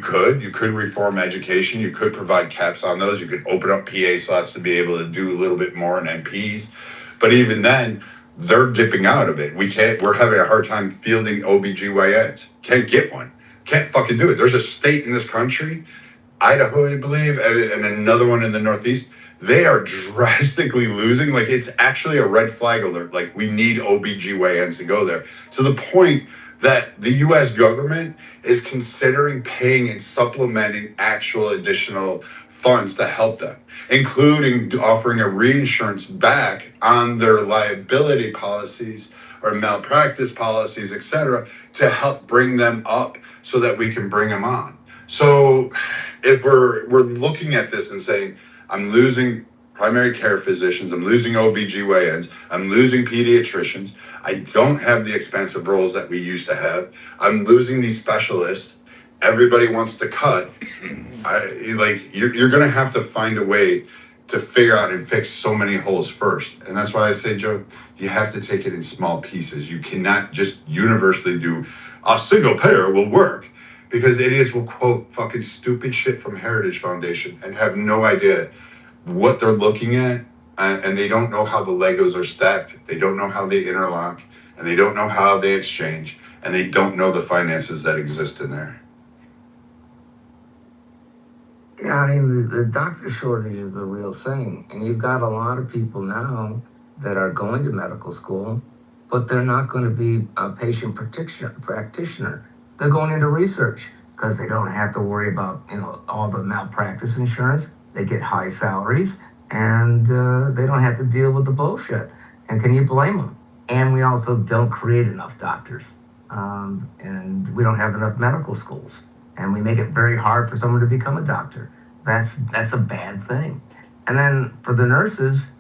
could reform education. You could provide caps on those. You could open up PA slots to be able to do a little bit more in MPs. But even then, they're dipping out of it. We're having a hard time fielding OBGYNs. Can't get one. Can't fucking do it. There's a state in this country, Idaho, I believe, and another one in the Northeast. They are drastically losing. Like, it's actually a red flag alert. Like, we need OBGYNs to go there, to the point that the U.S. government is considering paying and supplementing actual additional funds to help them, including offering a reinsurance back on their liability policies or malpractice policies, etc., to help bring them up so that we can bring them on. So if we're looking at this and saying, I'm losing primary care physicians, I'm losing OBGYNs, I'm losing pediatricians, I don't have the expensive roles that we used to have, I'm losing these specialists, everybody wants to cut, you're going to have to find a way to figure out and fix so many holes first. And that's why I say, Joe, you have to take it in small pieces. You cannot just universally do a single payer will work, because idiots will quote fucking stupid shit from Heritage Foundation and have no idea what they're looking at, and they don't know how the Legos are stacked. They don't know how they interlock, and they don't know how they exchange, and they don't know the finances that exist in there. Yeah, I mean, the doctor shortage is the real thing. And you've got a lot of people now that are going to medical school, but they're not going to be a patient practitioner. They're going into research because they don't have to worry about, all the malpractice insurance. They get high salaries, and they don't have to deal with the bullshit. And can you blame them? And we also don't create enough doctors, and we don't have enough medical schools. And we make it very hard for someone to become a doctor. That's a bad thing. And then for the nurses,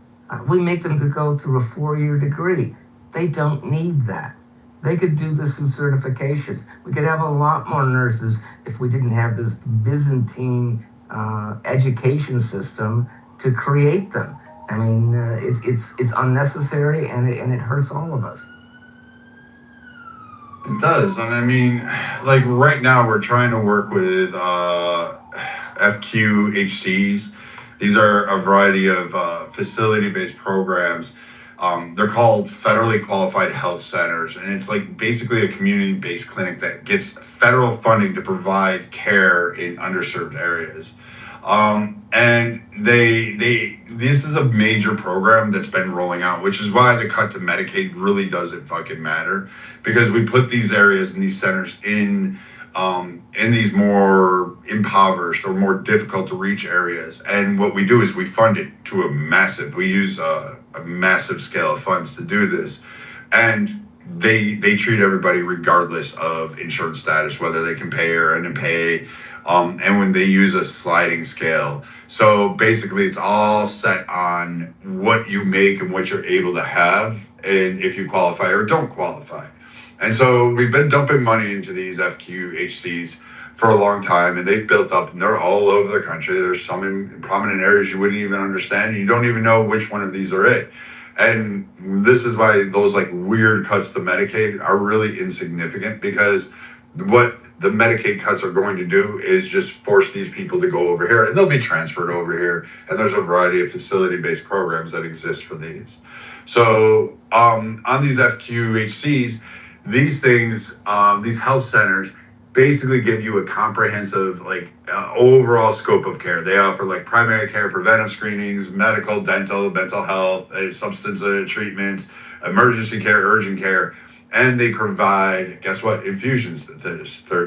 we make them to go through a 4-year degree. They don't need that. They could do this through certifications. We could have a lot more nurses if we didn't have this Byzantine education system to create them. I mean, it's unnecessary, and it hurts all of us. It does. And I mean, like right now we're trying to work with FQHCs. These are a variety of facility-based programs. They're called federally qualified health centers, and it's like basically a community-based clinic that gets federal funding to provide care in underserved areas. And this is a major program that's been rolling out, which is why the cut to Medicaid really doesn't fucking matter, because we put these areas and these centers in these more impoverished or more difficult to reach areas. And what we do is we fund it to we use a massive scale of funds to do this. And they treat everybody regardless of insurance status, whether they can pay or unpay. And when they use a sliding scale. So basically it's all set on what you make and what you're able to have, and if you qualify or don't qualify. And so we've been dumping money into these FQHCs for a long time, and they've built up, and they're all over the country. There's some in prominent areas you wouldn't even understand. You don't even know which one of these are it. And this is why those like weird cuts to Medicaid are really insignificant, because what the Medicaid cuts are going to do is just force these people to go over here, and they'll be transferred over here. And there's a variety of facility-based programs that exist for these. So on these FQHCs, these things, these health centers basically give you a comprehensive overall scope of care. They offer like primary care, preventive screenings, medical, dental, mental health, substance treatments, emergency care, urgent care. And they provide, guess what, infusions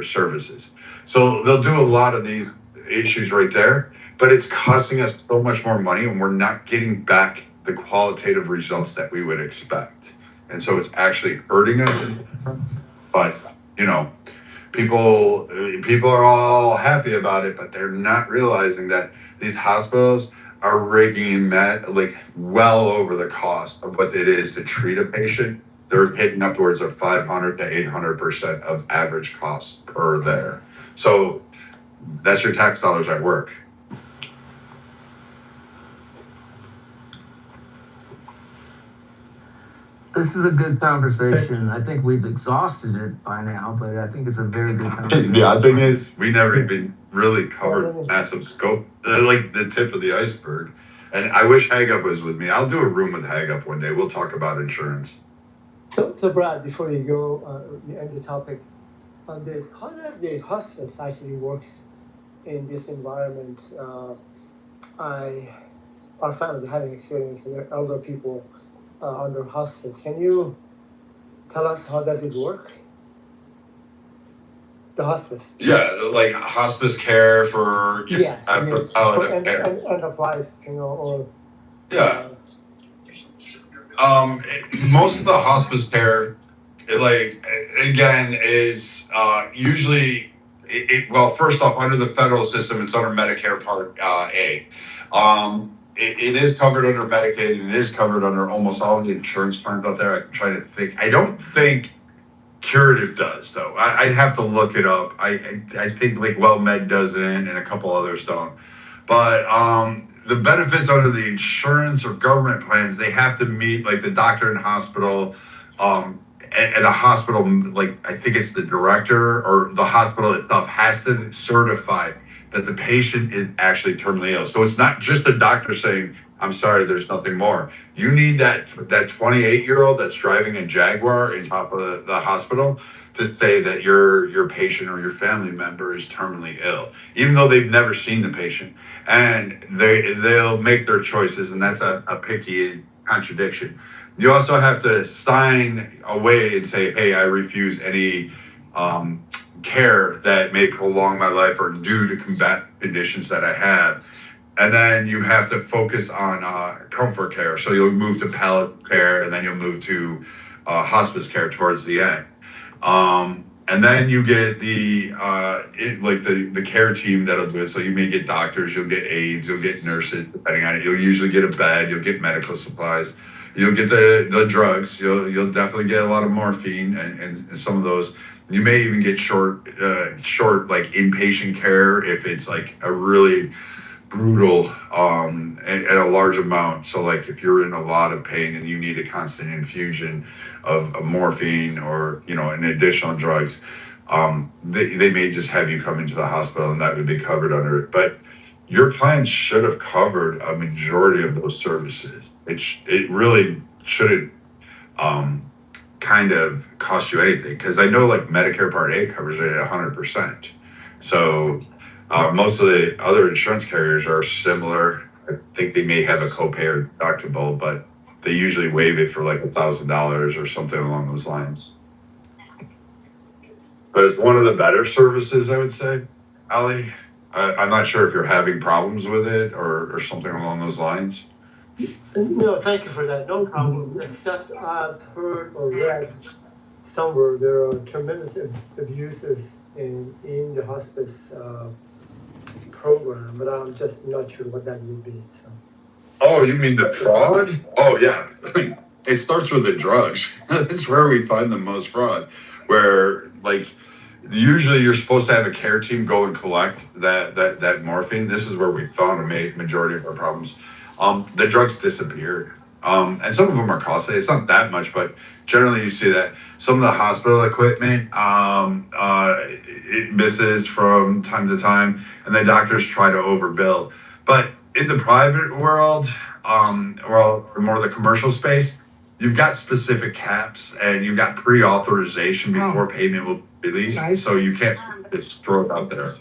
services. So they'll do a lot of these issues right there, but it's costing us so much more money, and we're not getting back the qualitative results that we would expect. And so it's actually hurting us. But, people are all happy about it, but they're not realizing that these hospitals are raking in well over the cost of what it is to treat a patient. They're hitting upwards of 500 to 800% of average cost per there. So that's your tax dollars at work. This is a good conversation. I think we've exhausted it by now, but I think it's a very good conversation. The odd thing is, we never even really covered massive scope, like the tip of the iceberg. And I wish Hagup was with me. I'll do a room with Hagup one day. We'll talk about insurance. So Brad, before you go, you end the topic on this. How does the hospice actually works in this environment? Our family having experience with elder people under hospice. Can you tell us how does it work? The hospice. Yeah, like hospice care for Yes, after yes. For end of life, or yeah. Most of the hospice care, like again, is usually well. First off, under the federal system, it's under Medicare Part A. It is covered under Medicaid, and it is covered under almost all of the insurance plans out there. I'm trying to think. I don't think Curative does, though. I'd have to look it up. I think like WellMed doesn't, and a couple others don't. But the benefits under the insurance or government plans, they have to meet like the doctor in hospital, and a hospital, like I think it's the director or the hospital itself has to certify that the patient is actually terminally ill. So it's not just the doctor saying, I'm sorry, there's nothing more. You need that 28-year-old that's driving a Jaguar in top of the hospital to say that your patient or your family member is terminally ill, even though they've never seen the patient. And they'll make their choices, and that's a picky contradiction. You also have to sign away and say, hey, I refuse any care that may prolong my life or due to combat conditions that I have. And then you have to focus on comfort care. So you'll move to palliative care, and then you'll move to hospice care towards the end. And then you get the care team that'll do it. So you may get doctors, you'll get aides, you'll get nurses, depending on it. You'll usually get a bed, you'll get medical supplies, you'll get the drugs. You'll definitely get a lot of morphine and some of those. You may even get short like inpatient care if it's like a really brutal at a large amount. So like if you're in a lot of pain and you need a constant infusion of morphine or an additional drugs, they may just have you come into the hospital, and that would be covered under it. But your plan should have covered a majority of those services. It really shouldn't kind of cost you anything, because I know like Medicare Part A covers it at 100%. So most of the other insurance carriers are similar. I think they may have a copay or deductible, but they usually waive it for like $1,000 or something along those lines. But it's one of the better services, I would say, Ali. I'm not sure if you're having problems with it or something along those lines. No, thank you for that. No problem. Except I've heard or read somewhere there are tremendous abuses in the hospice program, but I'm just not sure what that would be. So. Oh, you mean the fraud? Oh, yeah. It starts with the drugs. That's where we find the most fraud. Where, like, usually you're supposed to have a care team go and collect that morphine. This is where we found a majority of our problems. The drugs disappeared. And some of them are costly. It's not that much, but generally you see that some of the hospital equipment, it misses from time to time, and the doctors try to overbill. But in the private world, or more the commercial space, you've got specific caps, and you've got pre-authorization before payment will be released. Nice. So you can't just throw it out there.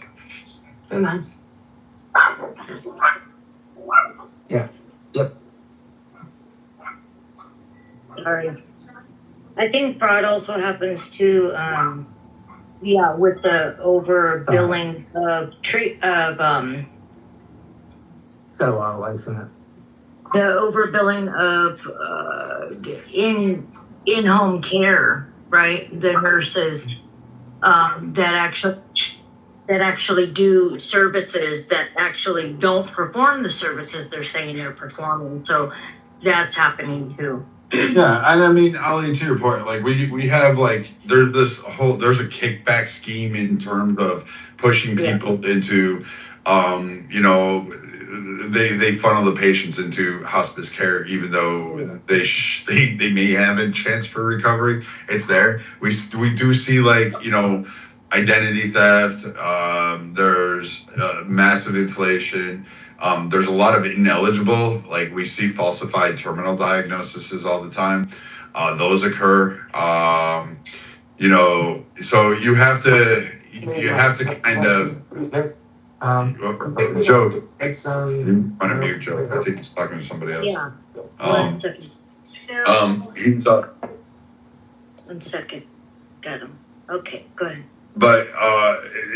Very nice. Yeah. Yep. Sorry. I think fraud also happens too, with the overbilling of It's got a lot of lights in it. the overbilling of in-home care, right? The nurses that actually do services that actually don't perform the services they're saying they're performing. So that's happening too. Yeah, and I mean, Ali, to your point, like we have like there's a kickback scheme in terms of pushing Yeah. people into, you know, they funnel the patients into hospice care even though they may have a chance for recovery. It's there. We do see like identity theft. There's massive inflation. There's a lot of ineligible, like we see falsified terminal diagnoses all the time. Those occur. So you have to kind of. Joe, you want to mute Joe? I think he's talking to somebody else. Yeah. One Um, second. he's 1 second. Got him. Okay, go ahead. But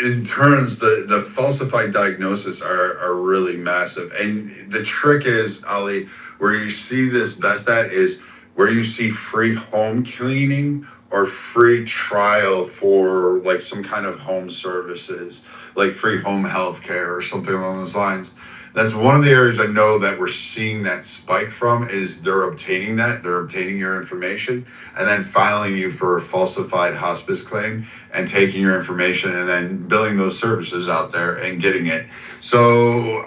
in terms, the falsified diagnosis are really massive. And the trick is, Ali, where you see this best at is where you see free home cleaning or free trial for like some kind of home services, like free home health care or something along those lines. That's one of the areas I know that we're seeing that spike from is they're obtaining your information and then filing you for a falsified hospice claim and taking your information and then billing those services out there and getting it. So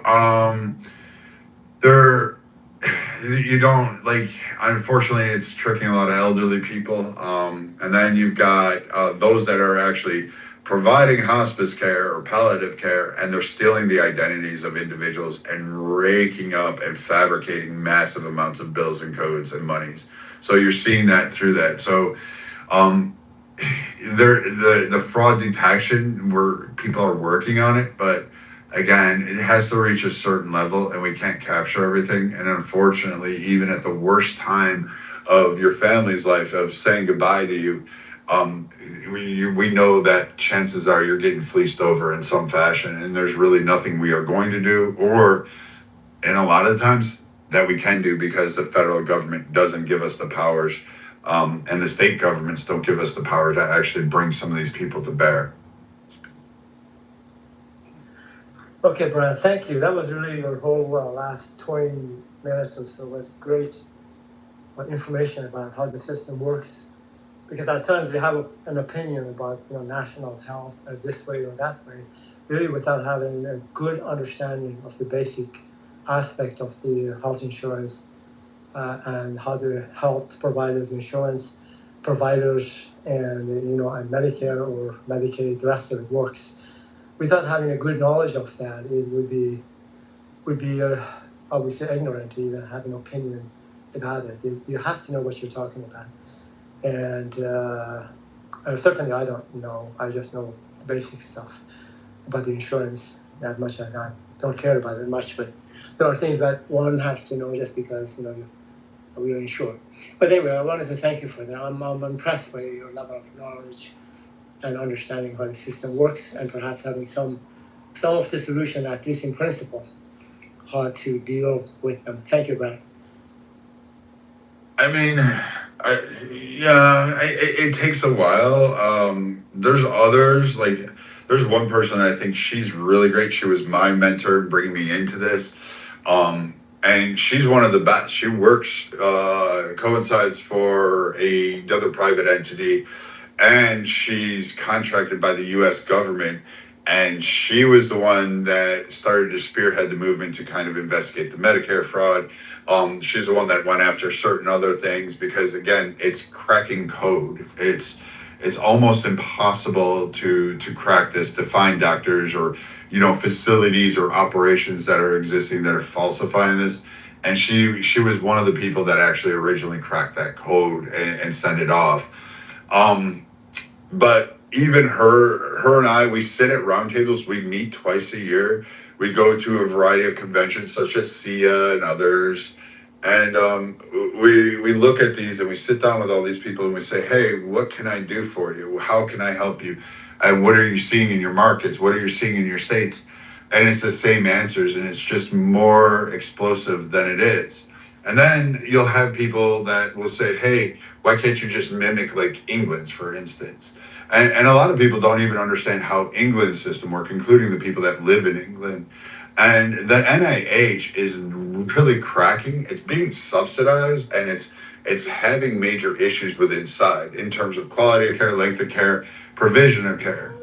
there you don't like unfortunately it's tricking a lot of elderly people. And then you've got those that are actually providing hospice care or palliative care and they're stealing the identities of individuals and raking up and fabricating massive amounts of bills and codes and monies. So you're seeing that through that. So the fraud detection where people are working on it, but again, it has to reach a certain level and we can't capture everything. And unfortunately, even at the worst time of your family's life of saying goodbye to you, we know that chances are you're getting fleeced over in some fashion and there's really nothing we are going to do or in a lot of times that we can do because the federal government doesn't give us the powers and the state governments don't give us the power to actually bring some of these people to bear. Okay, Brian, thank you. That was really your whole last 20 minutes or so was great information about how the system works. Because at times we have an opinion about national health this way or that way, really without having a good understanding of the basic aspect of the health insurance and how the health providers, insurance providers, and and Medicare or Medicaid, the rest of it works. Without having a good knowledge of that, it would be obviously ignorant to even have an opinion about it. You have to know what you're talking about. And certainly I don't know. I just know the basic stuff about the insurance that much. I don't care about it much, but there are things that one has to know just because we are insured. But anyway, I wanted to thank you for that. I'm impressed by your level of knowledge and understanding how the system works, and perhaps having some of the solution, at least in principle, how to deal with them. Thank you, Brad. I mean, it takes a while. There's others, like there's one person I think she's really great. She was my mentor bringing me into this. And she's one of the best. She works, coincides for another private entity, and she's contracted by the U.S. government. And she was the one that started to spearhead the movement to kind of investigate the Medicare fraud. She's the one that went after certain other things because, again, it's cracking code. It's almost impossible to crack this, to find doctors or facilities or operations that are existing that are falsifying this. And she was one of the people that actually originally cracked that code and sent it off. But even her and I, we sit at roundtables. We meet twice a year. We go to a variety of conventions such as SIA and others. And we look at these and we sit down with all these people and we say, hey, what can I do for you? How can I help you? And what are you seeing in your markets? What are you seeing in your states? And it's the same answers, and it's just more explosive than it is. And then you'll have people that will say, hey, why can't you just mimic like England's, for instance? And a lot of people don't even understand how England's system works, including the people that live in England. And the NIH is really cracking. It's being subsidized, and It's having major issues with inside in terms of quality of care, length of care, provision of care.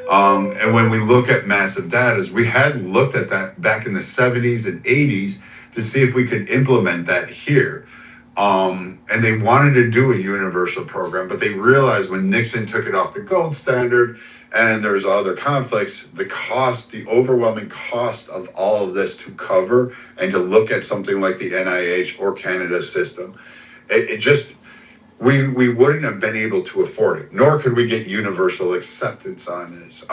And when we look at massive data, we had looked at that back in the 70s and 80s to see if we could implement that here. And they wanted to do a universal program, but they realized when Nixon took it off the gold standard and there's other conflicts, the overwhelming cost of all of this to cover and to look at something like the NIH or Canada's system, it just, we wouldn't have been able to afford it, nor could we get universal acceptance on this.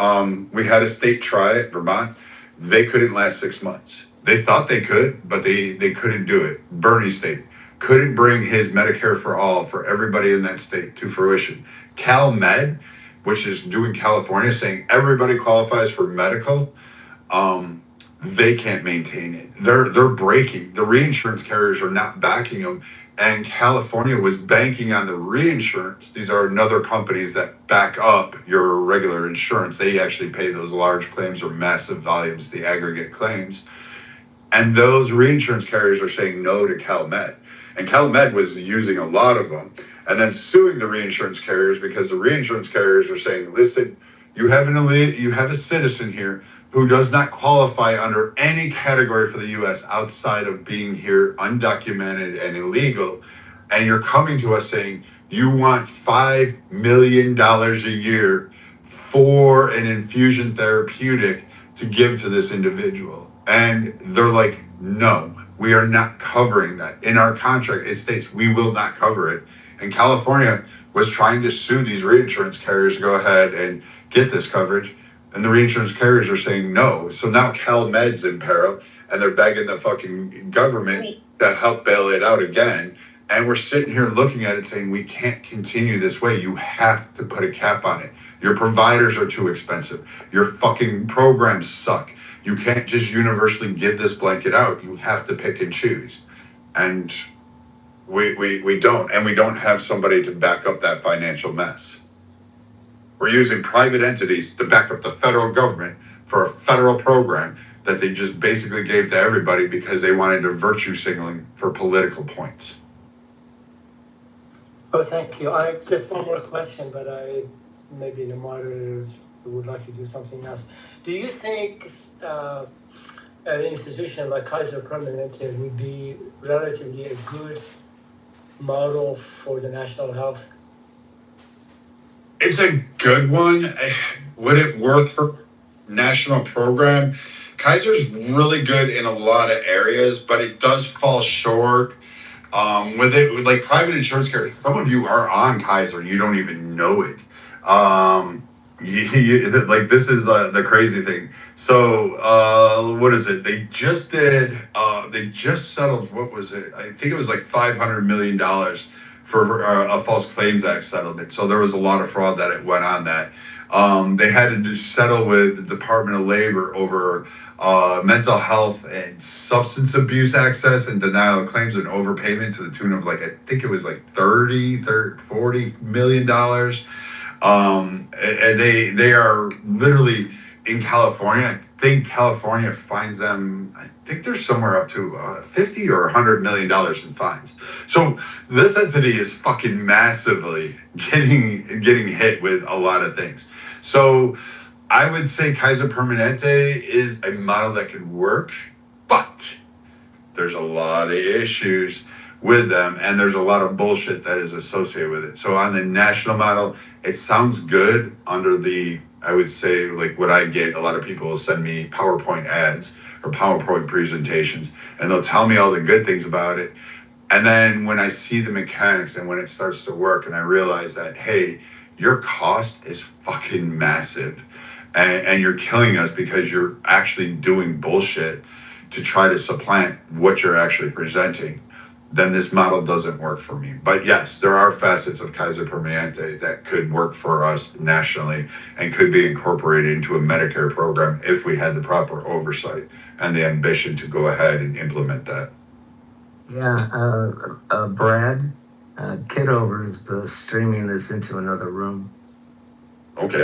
We had a state try it, Vermont. They couldn't last 6 months. They thought they could, but they couldn't do it. Bernie state couldn't bring his Medicare for all for everybody in that state to fruition. CalMed, which is doing California, saying everybody qualifies for medical, they can't maintain it. They're breaking. The reinsurance carriers are not backing them. And California was banking on the reinsurance. These are another companies that back up your regular insurance. They actually pay those large claims or massive volumes, the aggregate claims. And those reinsurance carriers are saying no to CalMed. And CalMed was using a lot of them and then suing the reinsurance carriers because the reinsurance carriers are saying, listen, you have a citizen here who does not qualify under any category for the U.S. outside of being here undocumented and illegal. And you're coming to us saying you want $5 million a year for an infusion therapeutic to give to this individual. And they're like, no, we are not covering that. In our contract, it states we will not cover it. And California was trying to sue these reinsurance carriers to go ahead and get this coverage. And the reinsurance carriers are saying no. So now CalMed's in peril and they're begging the fucking government to help bail it out again. And we're sitting here looking at it saying, we can't continue this way. You have to put a cap on it. Your providers are too expensive. Your fucking programs suck. You can't just universally give this blanket out. You have to pick and choose. And we don't. And we don't have somebody to back up that financial mess. We're using private entities to back up the federal government for a federal program that they just basically gave to everybody because they wanted to virtue signaling for political points. Oh, thank you. I just one more question, but maybe the moderators would like to do something else. Do you think an institution like Kaiser Permanente would be relatively a good model for the national health? It's a good one. Would it work for national program? Kaiser's really good in a lot of areas, but it does fall short. With like private insurance care, some of you are on Kaiser and you don't even know it. Like this is the crazy thing. So what is it? They just settled, what was it? I think it was like $500 million for a False Claims Act settlement. So there was a lot of fraud that it went on that. They had to settle with the Department of Labor over mental health and substance abuse access and denial of claims and overpayment to the tune of like, I think it was like $40 million. And they are literally in California. I think California fines them, I think they're somewhere up to $50 or $100 million in fines. So this entity is fucking massively getting hit with a lot of things. So I would say Kaiser Permanente is a model that could work, but there's a lot of issues with them and there's a lot of bullshit that is associated with it. So on the national model, it sounds good under the, I would say, like what I get, a lot of people will send me PowerPoint ads or PowerPoint presentations and they'll tell me all the good things about it. And then when I see the mechanics and when it starts to work and I realize that, hey, your cost is fucking massive and you're killing us because you're actually doing bullshit to try to supplant what you're actually presenting, then this model doesn't work for me. But yes, there are facets of Kaiser Permanente that could work for us nationally and could be incorporated into a Medicare program if we had the proper oversight and the ambition to go ahead and implement that. Yeah, Brad, Kitover is streaming this into another room. Okay,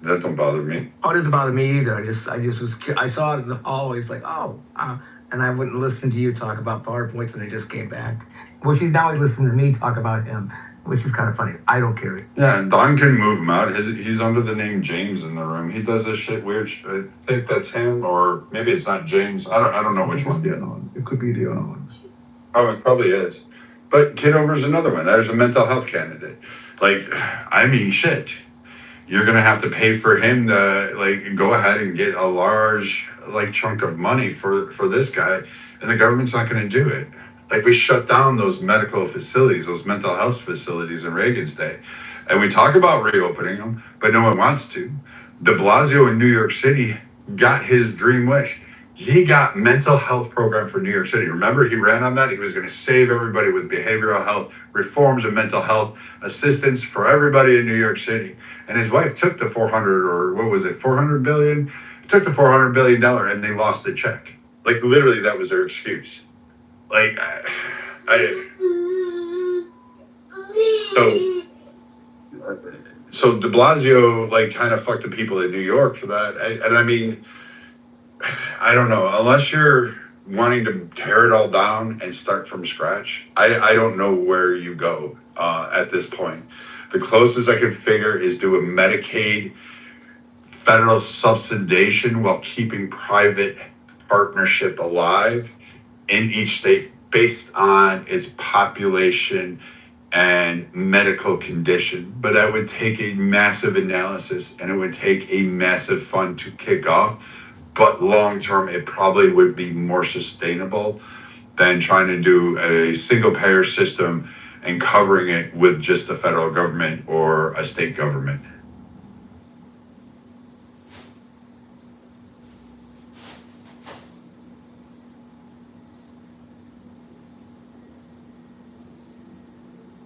that don't bother me. Oh, it doesn't bother me either. I saw it in the hallway. It's like, and I wouldn't listen to you talk about PowerPoints and I just came back. Well, she's now listening to me talk about him, which is kind of funny. I don't care. Yeah, and Don can move him out. He's under the name James in the room. He does this shit weird. I think that's him, or maybe it's not James. I don't know which one. The other one. It could be the other ones. Oh, it probably is. But Kitover's another one. There's a mental health candidate. Like, I mean, shit. You're gonna have to pay for him to like go ahead and get a large like chunk of money for this guy, and the government's not gonna do it. Like we shut down those medical facilities, those mental health facilities in Reagan's day, and we talk about reopening them, but no one wants to. De Blasio in New York City got his dream wish. He got mental health program for New York City. Remember, he ran on that. He was going to save everybody with behavioral health reforms and mental health assistance for everybody in New York City. And his wife took the 400 or what was it, 400 billion? Took the $400 billion and they lost the check. Like literally, that was their excuse. Like, so de Blasio like kind of fucked the people in New York for that. And I mean, I don't know, unless you're wanting to tear it all down and start from scratch, I don't know where you go at this point. The closest I can figure is do a Medicaid federal subsidization while keeping private partnership alive in each state based on its population and medical condition. But that would take a massive analysis and it would take a massive fund to kick off. But long term, it probably would be more sustainable than trying to do a single payer system and covering it with just the federal government or a state government.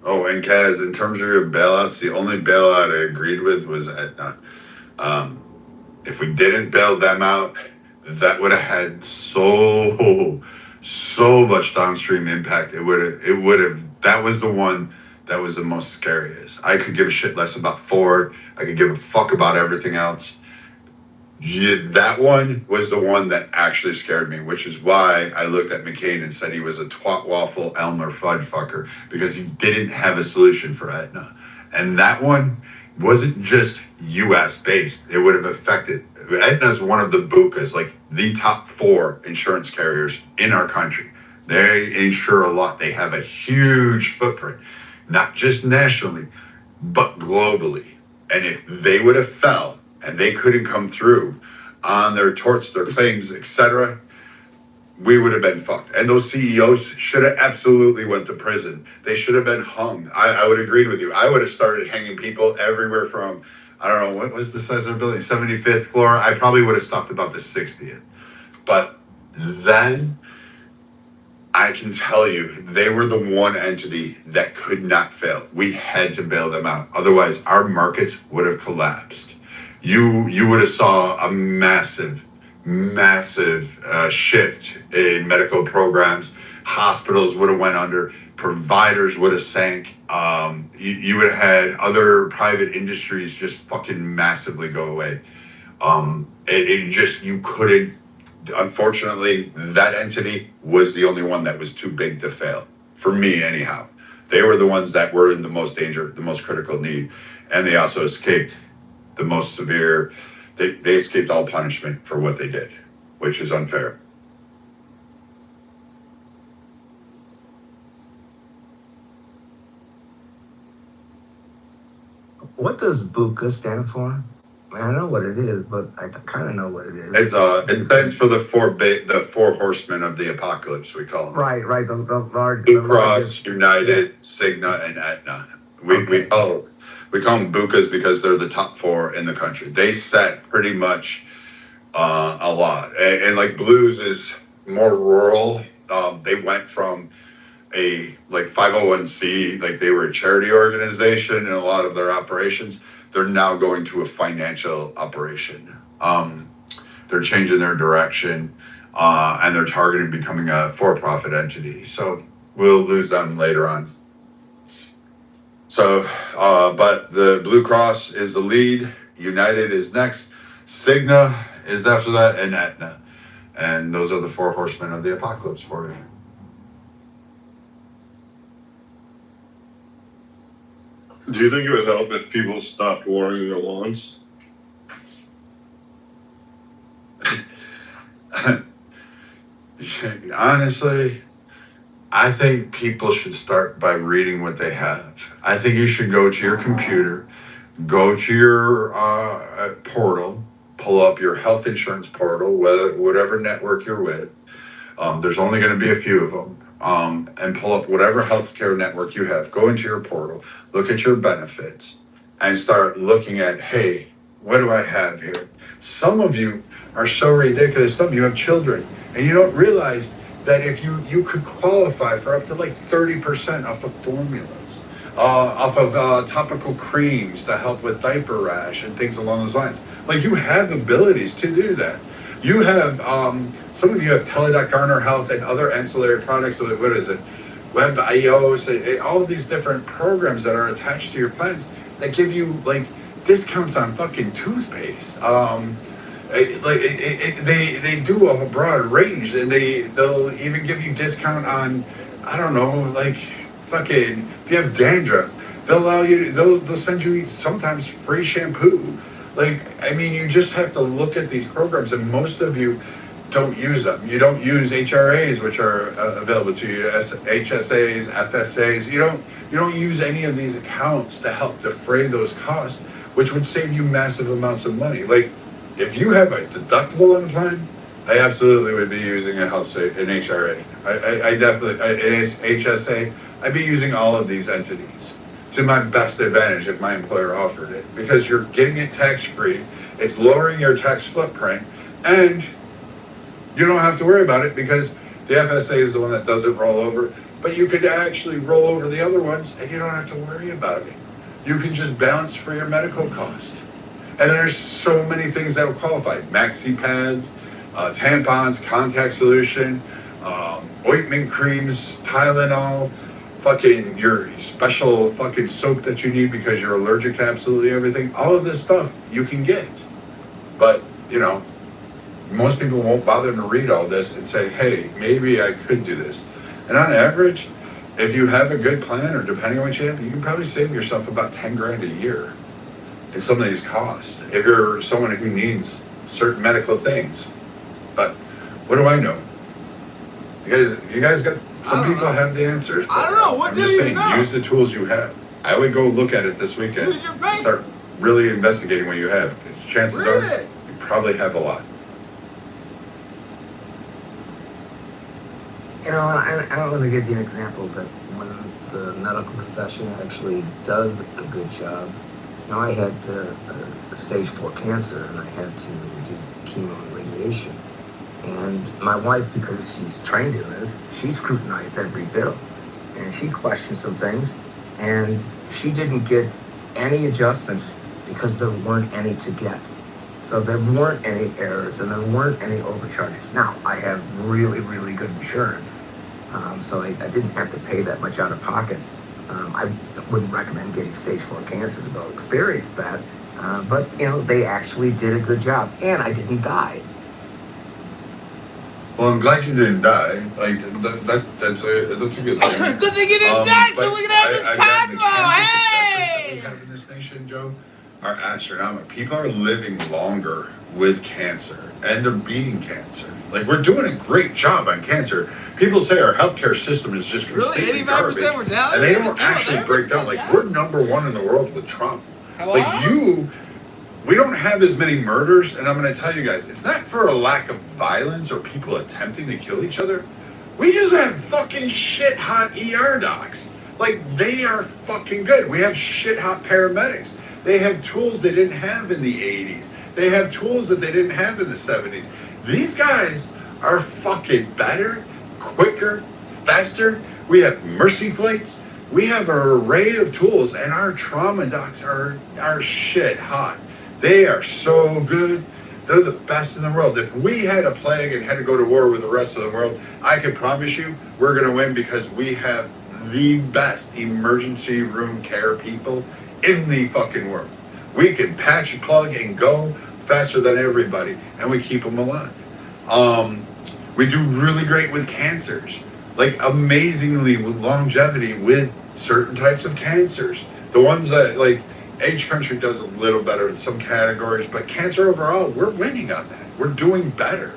Oh, and Kaz, in terms of your bailouts, the only bailout I agreed with was Aetna. If we didn't bail them out, that would have had so much downstream impact. It would have. That was the one that was the most scariest. I could give a shit less about Ford. I could give a fuck about everything else. Yeah, that one was the one that actually scared me, which is why I looked at McCain and said he was a twat waffle Elmer Fudd fucker, because he didn't have a solution for Aetna. And that one wasn't just US based. It would have affected. Aetna is one of the BUCAs, like the top 4 insurance carriers in our country. They insure a lot. They have a huge footprint, not just nationally, but globally. And if they would have fell and they couldn't come through on their torts, their claims, etc., we would have been fucked. And those CEOs should have absolutely went to prison. They should have been hung. I would agree with you. I would have started hanging people everywhere from, I don't know, what was the size of the building? 75th floor. I probably would have stopped about the 60th. But then I can tell you, they were the one entity that could not fail. We had to bail them out. Otherwise, our markets would have collapsed. You would have saw a massive shift in medical programs. Hospitals would have went under. Providers would have sank. You would have had other private industries just fucking massively go away. You couldn't. Unfortunately, that entity was the only one that was too big to fail. For me, anyhow. They were the ones that were in the most danger, the most critical need. And they also escaped the most severe. They escaped all punishment for what they did, which is unfair. What does BUCA stand for? I know what it is, but I kind of know what it is. It stands for the four horsemen of the apocalypse, we call them. Right. The Blue Cross, United, Cigna, and Aetna. We call them BUCAs because they're the top 4 in the country. They set pretty much a lot. And like Blues is more rural. They went from a like 501c, like they were a charity organization in a lot of their operations. They're now going to a financial operation. They're changing their direction, and they're targeting becoming a for-profit entity. So we'll lose them later on. So, but the Blue Cross is the lead. United is next. Cigna is after that, and Aetna. And those are the 4 horsemen of the apocalypse for you. Do you think it would help if people stopped watering their lawns? Honestly, I think people should start by reading what they have. I think you should go to your computer, go to your portal, pull up your health insurance portal, whatever network you're with. There's only going to be a few of them. And pull up whatever healthcare network you have. Go into your portal, look at your benefits, and start looking at, hey, what do I have here? Some of you are so ridiculous. Some of you have children, and you don't realize that if you could qualify for up to like 30% off of formulas, off of topical creams to help with diaper rash and things along those lines. Like, you have abilities to do that. You have, some of you have Tele.Garner Health and other ancillary products. So what is it? WebIO, all of these different programs that are attached to your plans that give you like discounts on fucking toothpaste. They do a broad range, and they'll even give you discount on, I don't know, like fucking, if you have dandruff, they'll send you sometimes free shampoo. Like, I mean, you just have to look at these programs, and most of you don't use them. You don't use HRAs, which are available to you, HSAs, FSAs. You don't use any of these accounts to help defray those costs, which would save you massive amounts of money. Like, if you have a deductible on the plan, I absolutely would be using an HRA. I definitely, it is HSA. I'd be using all of these entities to my best advantage if my employer offered it, because you're getting it tax-free, it's lowering your tax footprint, and you don't have to worry about it because the FSA is the one that doesn't roll over, but you could actually roll over the other ones and you don't have to worry about it. You can just balance for your medical cost. And there's so many things that will qualify. Maxi pads, tampons, contact solution, ointment creams, Tylenol, fucking your special fucking soap that you need because you're allergic to absolutely everything. All of this stuff you can get. But, you know, most people won't bother to read all this and say, hey, maybe I could do this. And on average, if you have a good plan, or depending on what you have, you can probably save yourself about 10 grand a year in some of these costs if you're someone who needs certain medical things. But what do I know? You guys got, some people have the answers. I don't know. What I'm do just you saying, know? use the tools you have. I would go look at it this weekend and start really investigating what you have. Because chances are you probably have a lot. You know, I want to give you an example that when the medical profession actually does a good job. You know, I had stage 4 cancer, and I had to do chemo and radiation. And my wife, because she's trained in this, she scrutinized every bill, and she questioned some things, and she didn't get any adjustments because there weren't any to get. So there weren't any errors, and there weren't any overcharges. Now, I have really, really good insurance, so I didn't have to pay that much out of pocket. I wouldn't recommend getting stage 4 cancer to go experience that, but, you know, they actually did a good job, and I didn't die. Well, I'm glad you didn't die. Like that's a good thing. Good thing you didn't die, so we can have this convo. Hey! Hey! We have in this nation, Joe, are astronomical. People are living longer with cancer, and they're beating cancer. Like, we're doing a great job on cancer. People say our healthcare system is just completely 85% garbage, mortality, and they don't actually break down. Like, we're #1 in the world with Trump. Like, we don't have as many murders, and I'm going to tell you guys, it's not for a lack of violence or people attempting to kill each other. We just have fucking shit hot ER docs. Like, they are fucking good. We have shit hot paramedics. They have tools they didn't have in the 80s. They have tools that they didn't have in the 70s. These guys are fucking better, quicker, faster. We have mercy flights. We have an array of tools, and our trauma docs are shit hot. They are so good. They're the best in the world. If we had a plague and had to go to war with the rest of the world, I can promise you we're going to win, because we have the best emergency room care people in the fucking world. We can patch, plug, and go faster than everybody, and we keep them alive. We do really great with cancers, like amazingly with longevity with certain types of cancers. The ones that, like, Age Country does a little better in some categories, but cancer overall, we're winning on that. We're doing better.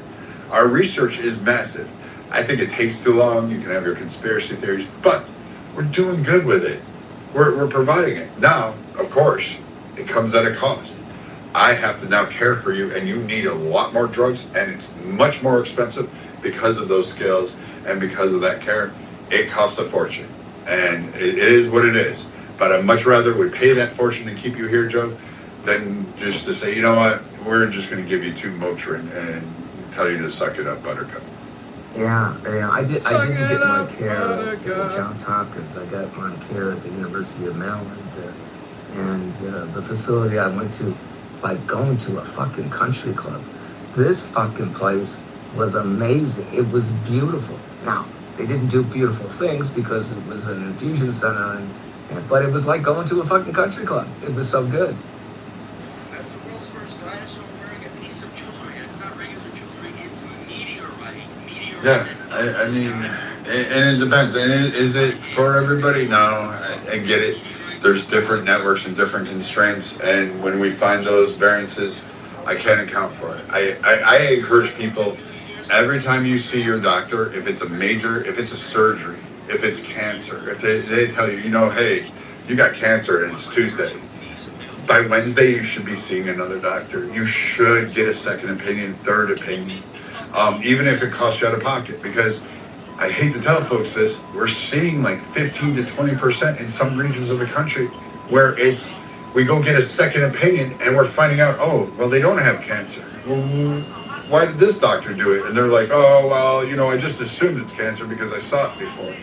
Our research is massive. I think it takes too long. You can have your conspiracy theories, but we're doing good with it. We're providing it. Now, of course, it comes at a cost. I have to now care for you, and you need a lot more drugs, and it's much more expensive because of those skills and because of that care. It costs a fortune, and it is what it is. But I'd much rather we pay that fortune and keep you here, Joe, than just to say, you know what, we're just going to give you 2 Motrin and tell you to suck it up, Buttercup. Yeah, I didn't get my up, care at Buttercup. Johns Hopkins. I got my care at the University of Maryland, and the facility I went to, like going to a fucking country club. This fucking place was amazing. It was beautiful. Now, they didn't do beautiful things because it was an infusion center, but it was like going to a fucking country club. It was so good. That's the world's first dinosaur wearing a piece of jewelry. It's not regular jewelry, it's meteorite. Yeah, I mean, and it depends. And is it for everybody? No, I get it. There's different networks and different constraints, and when we find those variances, I can't account for it. I encourage people, every time you see your doctor, if it's a surgery, if it's cancer, if they tell you, hey, you got cancer and it's Tuesday, by Wednesday you should be seeing another doctor. You should get a second opinion, third opinion, even if it costs you out of pocket, because I hate to tell folks this, we're seeing like 15 to 20% in some regions of the country where we go get a second opinion and we're finding out, oh, well, they don't have cancer. Well, why did this doctor do it? And they're like, oh, well, I just assumed it's cancer because I saw it before.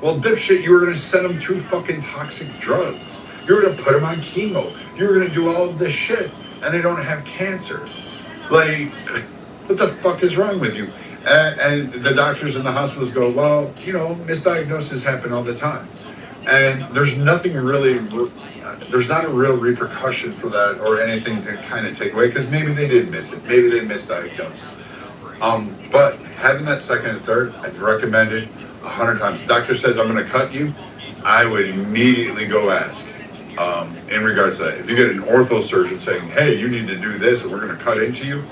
Well, dipshit, you were going to send them through fucking toxic drugs. You were going to put them on chemo. You were going to do all of this shit, and they don't have cancer. Like, what the fuck is wrong with you? And the doctors in the hospitals go, well, misdiagnoses happen all the time. And there's not a real repercussion for that or anything to kind of take away, because maybe they did miss it. Maybe they misdiagnosed. But having that second and third, I'd recommend it 100 times. The doctor says, I'm going to cut you, I would immediately go ask. In regards to that, if you get an ortho surgeon saying, hey, you need to do this and we're going to cut into you,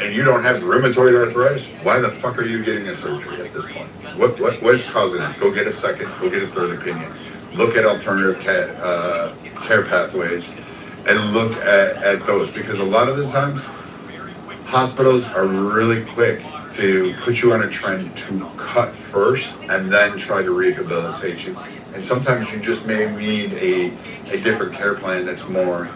and you don't have rheumatoid arthritis, why the fuck are you getting a surgery at this point? What's causing it? Go get a second, go get a third opinion. Look at alternative care pathways and look at those, because a lot of the times hospitals are really quick to put you on a trend to cut first and then try to rehabilitate you. And sometimes you just may need a different care plan that's more,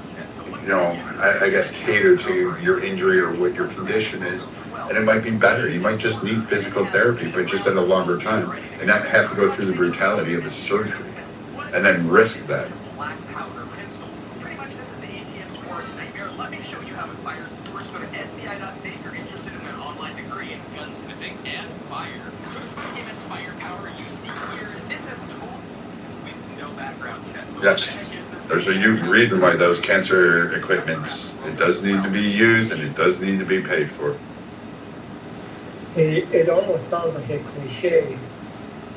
I guess, catered to your injury or what your condition is. And it might be better. You might just need physical therapy, but just at a longer time, and not have to go through the brutality of a surgery and then risk that. Black powder pistols. Pretty much this is the ATM's worst nightmare. Let me show you how it fires. First, go to SDI.state if you're interested in an online degree in gunsmithing and fire. So to speak of its firepower, you see here, this is total with no background check. So Yes. There's a huge reason why those cancer equipments, it does need to be used and it does need to be paid for. It almost sounds like a cliche,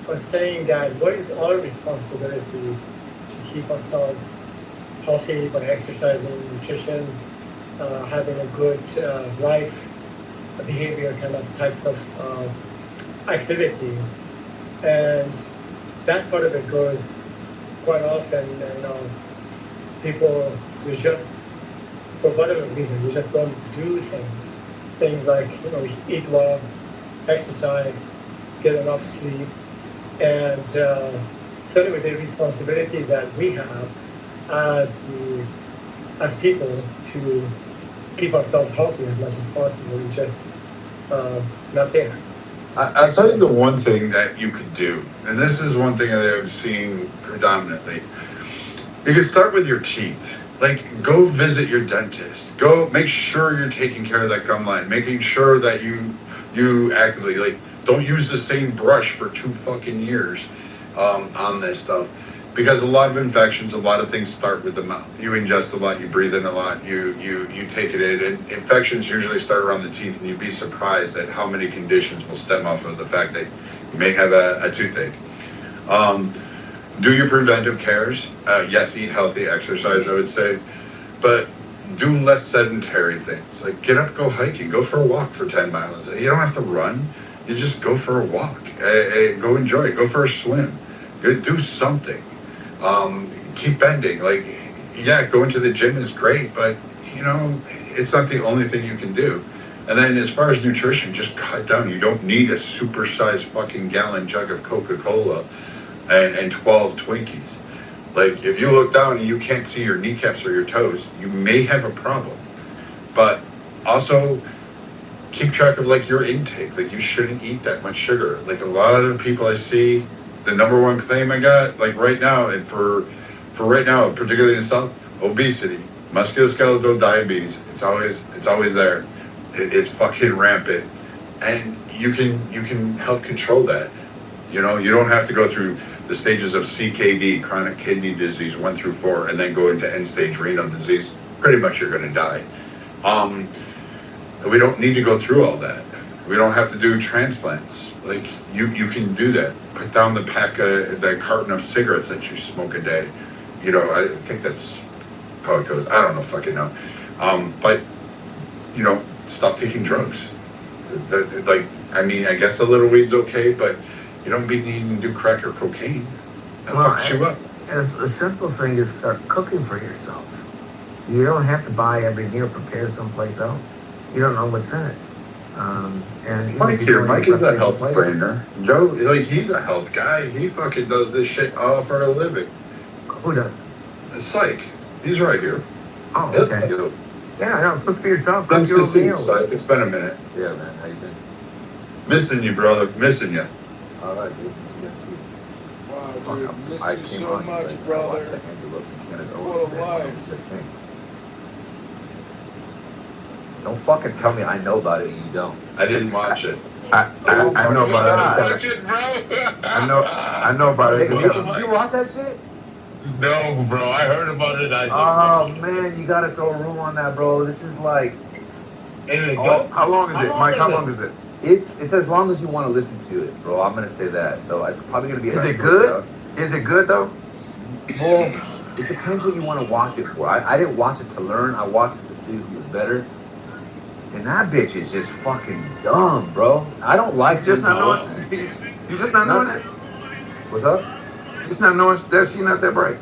but saying that what is our responsibility to keep ourselves healthy by exercising, nutrition, having a good life, behavior kind of types of activities. And that part of it goes quite often, people just, for whatever reason, we just don't do things like, eat well, exercise, get enough sleep, and certainly the responsibility that we have as people to keep ourselves healthy as much as possible is just not there. I'll tell you the one thing that you could do, and this is one thing that I've seen predominantly. You can start with your teeth. Like, go visit your dentist. Go make sure you're taking care of that gum line, making sure that you actively, don't use the same brush for 2 fucking years on this stuff. Because a lot of infections, a lot of things start with the mouth. You ingest a lot, you breathe in a lot, you take it in. And infections usually start around the teeth, and you'd be surprised at how many conditions will stem off of the fact that you may have a toothache. do your preventive cares. Yes, eat healthy, exercise, I would say, but do less sedentary things. Like get up, go hiking, go for a walk for 10 miles. You don't have to run. You just go for a walk. Go enjoy it. Go for a swim. Go do something. Keep bending. Like, yeah, going to the gym is great, but you know, it's not the only thing you can do. And then as far as nutrition, just cut down. You don't need a supersized fucking gallon jug of Coca-Cola and 12 Twinkies. Like, if you look down and you can't see your kneecaps or your toes, you may have a problem. But also, keep track of, like, your intake. Like, you shouldn't eat that much sugar. Like, a lot of people I see, the number one claim I got, like, right now, and for right now, particularly in the South, obesity, musculoskeletal diabetes. It's always there. It's fucking rampant. And you can help control that. You know, you don't have to go through the stages of CKD, chronic kidney disease, 1 through 4, and then go into end-stage renal disease. Pretty much you're going to die. We don't need to go through all that. We don't have to do transplants. Like, you can do that. Put down the carton of cigarettes that you smoke a day. You know, I think that's how it goes. I don't know, fucking know. But, you know, stop taking drugs. Like, I mean, I guess a little weed's okay, but you don't be needing to do crack or cocaine. That fucks you up. And the simple thing is start cooking for yourself. You don't have to buy every meal prepared someplace else. You don't know what's in it. And Mike is a health trainer. Joe, like, he's a health guy. He fucking does this shit all for a living. Who does? Psych. He's right here. Oh, He'll okay. tell you. Yeah, I know. Cook for yourself. Cook Nice your to own see you, meals. Psych. It's been a minute. Yeah, man. How you been? Missing you, brother. Missing you. All right, dude. Wow, dude, miss you so much, brother. What a life. Don't fucking tell me I know about it and you don't. I didn't watch it. I know about it. Watch it, bro. I know about it. Did you watch that shit? No, bro. I heard about it. Oh man, you gotta throw a room on that, bro. This is like, How long is it, Mike? How long is it? it's as long as you want to listen to it, bro. I'm gonna say that. So it's probably gonna be. Is it good? Is it good though? Well, it depends what you want to watch it for. I didn't watch it to learn. I watched it to see who was better. And that bitch is just fucking dumb, bro. I don't like Just not knowing. You just not knowing it. What's up? Just not knowing that she's not that bright.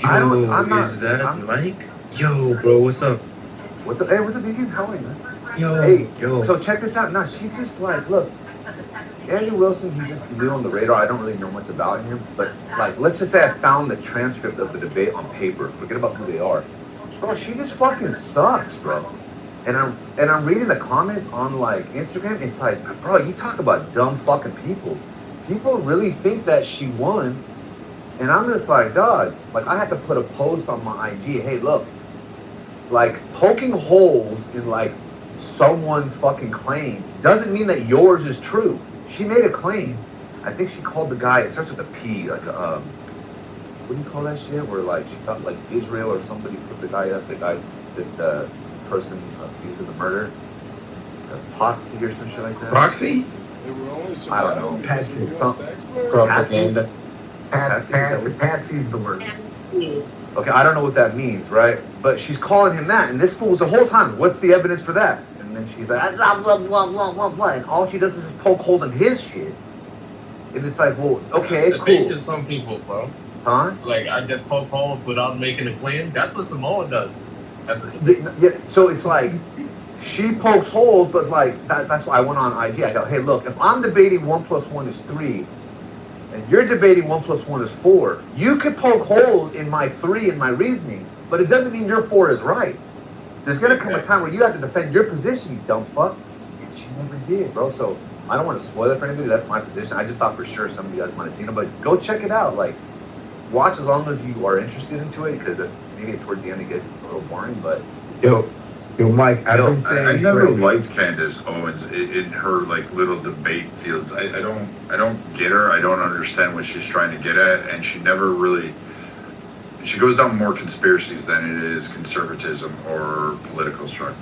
I'm not. Is that Mike? Yo, bro, what's up? What's up? Hey, what's up, again? How are you, man? Yo, Hey, yo. so check this out. Now, she's just like, look, Andrew Wilson, he's just new on the radar. I don't really know much about him. But, like, let's just say I found the transcript of the debate on paper. Forget about who they are. Bro, she just fucking sucks, bro. And I'm reading the comments on, like, Instagram. It's like, bro, you talk about dumb fucking people. People really think that she won. And I'm just like, dog, like, I had to put a post on my IG. Hey, look, like, poking holes in, like, someone's fucking claims doesn't mean that yours is true. She made a claim. I think she called the guy, it starts with a P, like, what do you call that shit? Where, like, she thought, like, Israel or somebody put the guy up, the person accused of the murder. Potsy or some shit like that. Proxy? I don't know. Patsy. Propaganda. Patsy's the word. Okay, I don't know what that means, right? But she's calling him that, and this fool's the whole time, what's the evidence for that? And then she's like, blah, blah, blah, blah, blah, blah, and all she does is just poke holes in his shit. And it's like, well, okay, cool. To some people, bro. Huh? Like, I just poke holes without making a claim. That's what Samoa does. Yeah, so it's like, she pokes holes, but like, that's why I went on IG. I go, hey, look, if I'm debating 1 + 1 is 3, and you're debating 1 + 1 is 4, you could poke holes in my 3 and my reasoning, but it doesn't mean your 4 is right. There's gonna come a time where you have to defend your position, you dumb fuck. And she never did, bro. So I don't want to spoil it for anybody. That's my position. I just thought for sure some of you guys might have seen it, but go check it out. Like, watch as long as you are interested into it, because maybe towards the end it gets a little boring. But Yo, Mike, I never liked Candace Owens in her, like, little debate fields. I don't get her. I don't understand what she's trying to get at, and she never really. She goes down more conspiracies than it is conservatism or political struggle.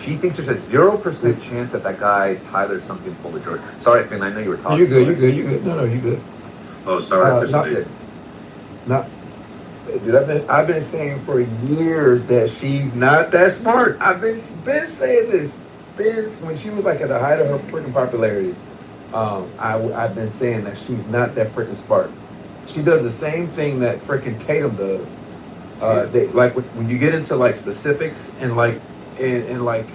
she thinks there's a 0% chance that guy Tyler something pulled the George. Sorry, Finn. I know you were talking. You're good. No, you're good. Oh, sorry. Not, not, dude, I've been saying for years that she's not that smart. I've been saying this. When she was like at the height of her freaking popularity, I've been saying that she's not that freaking smart. She does the same thing that freaking Tatum does. They like when you get into like specifics and like like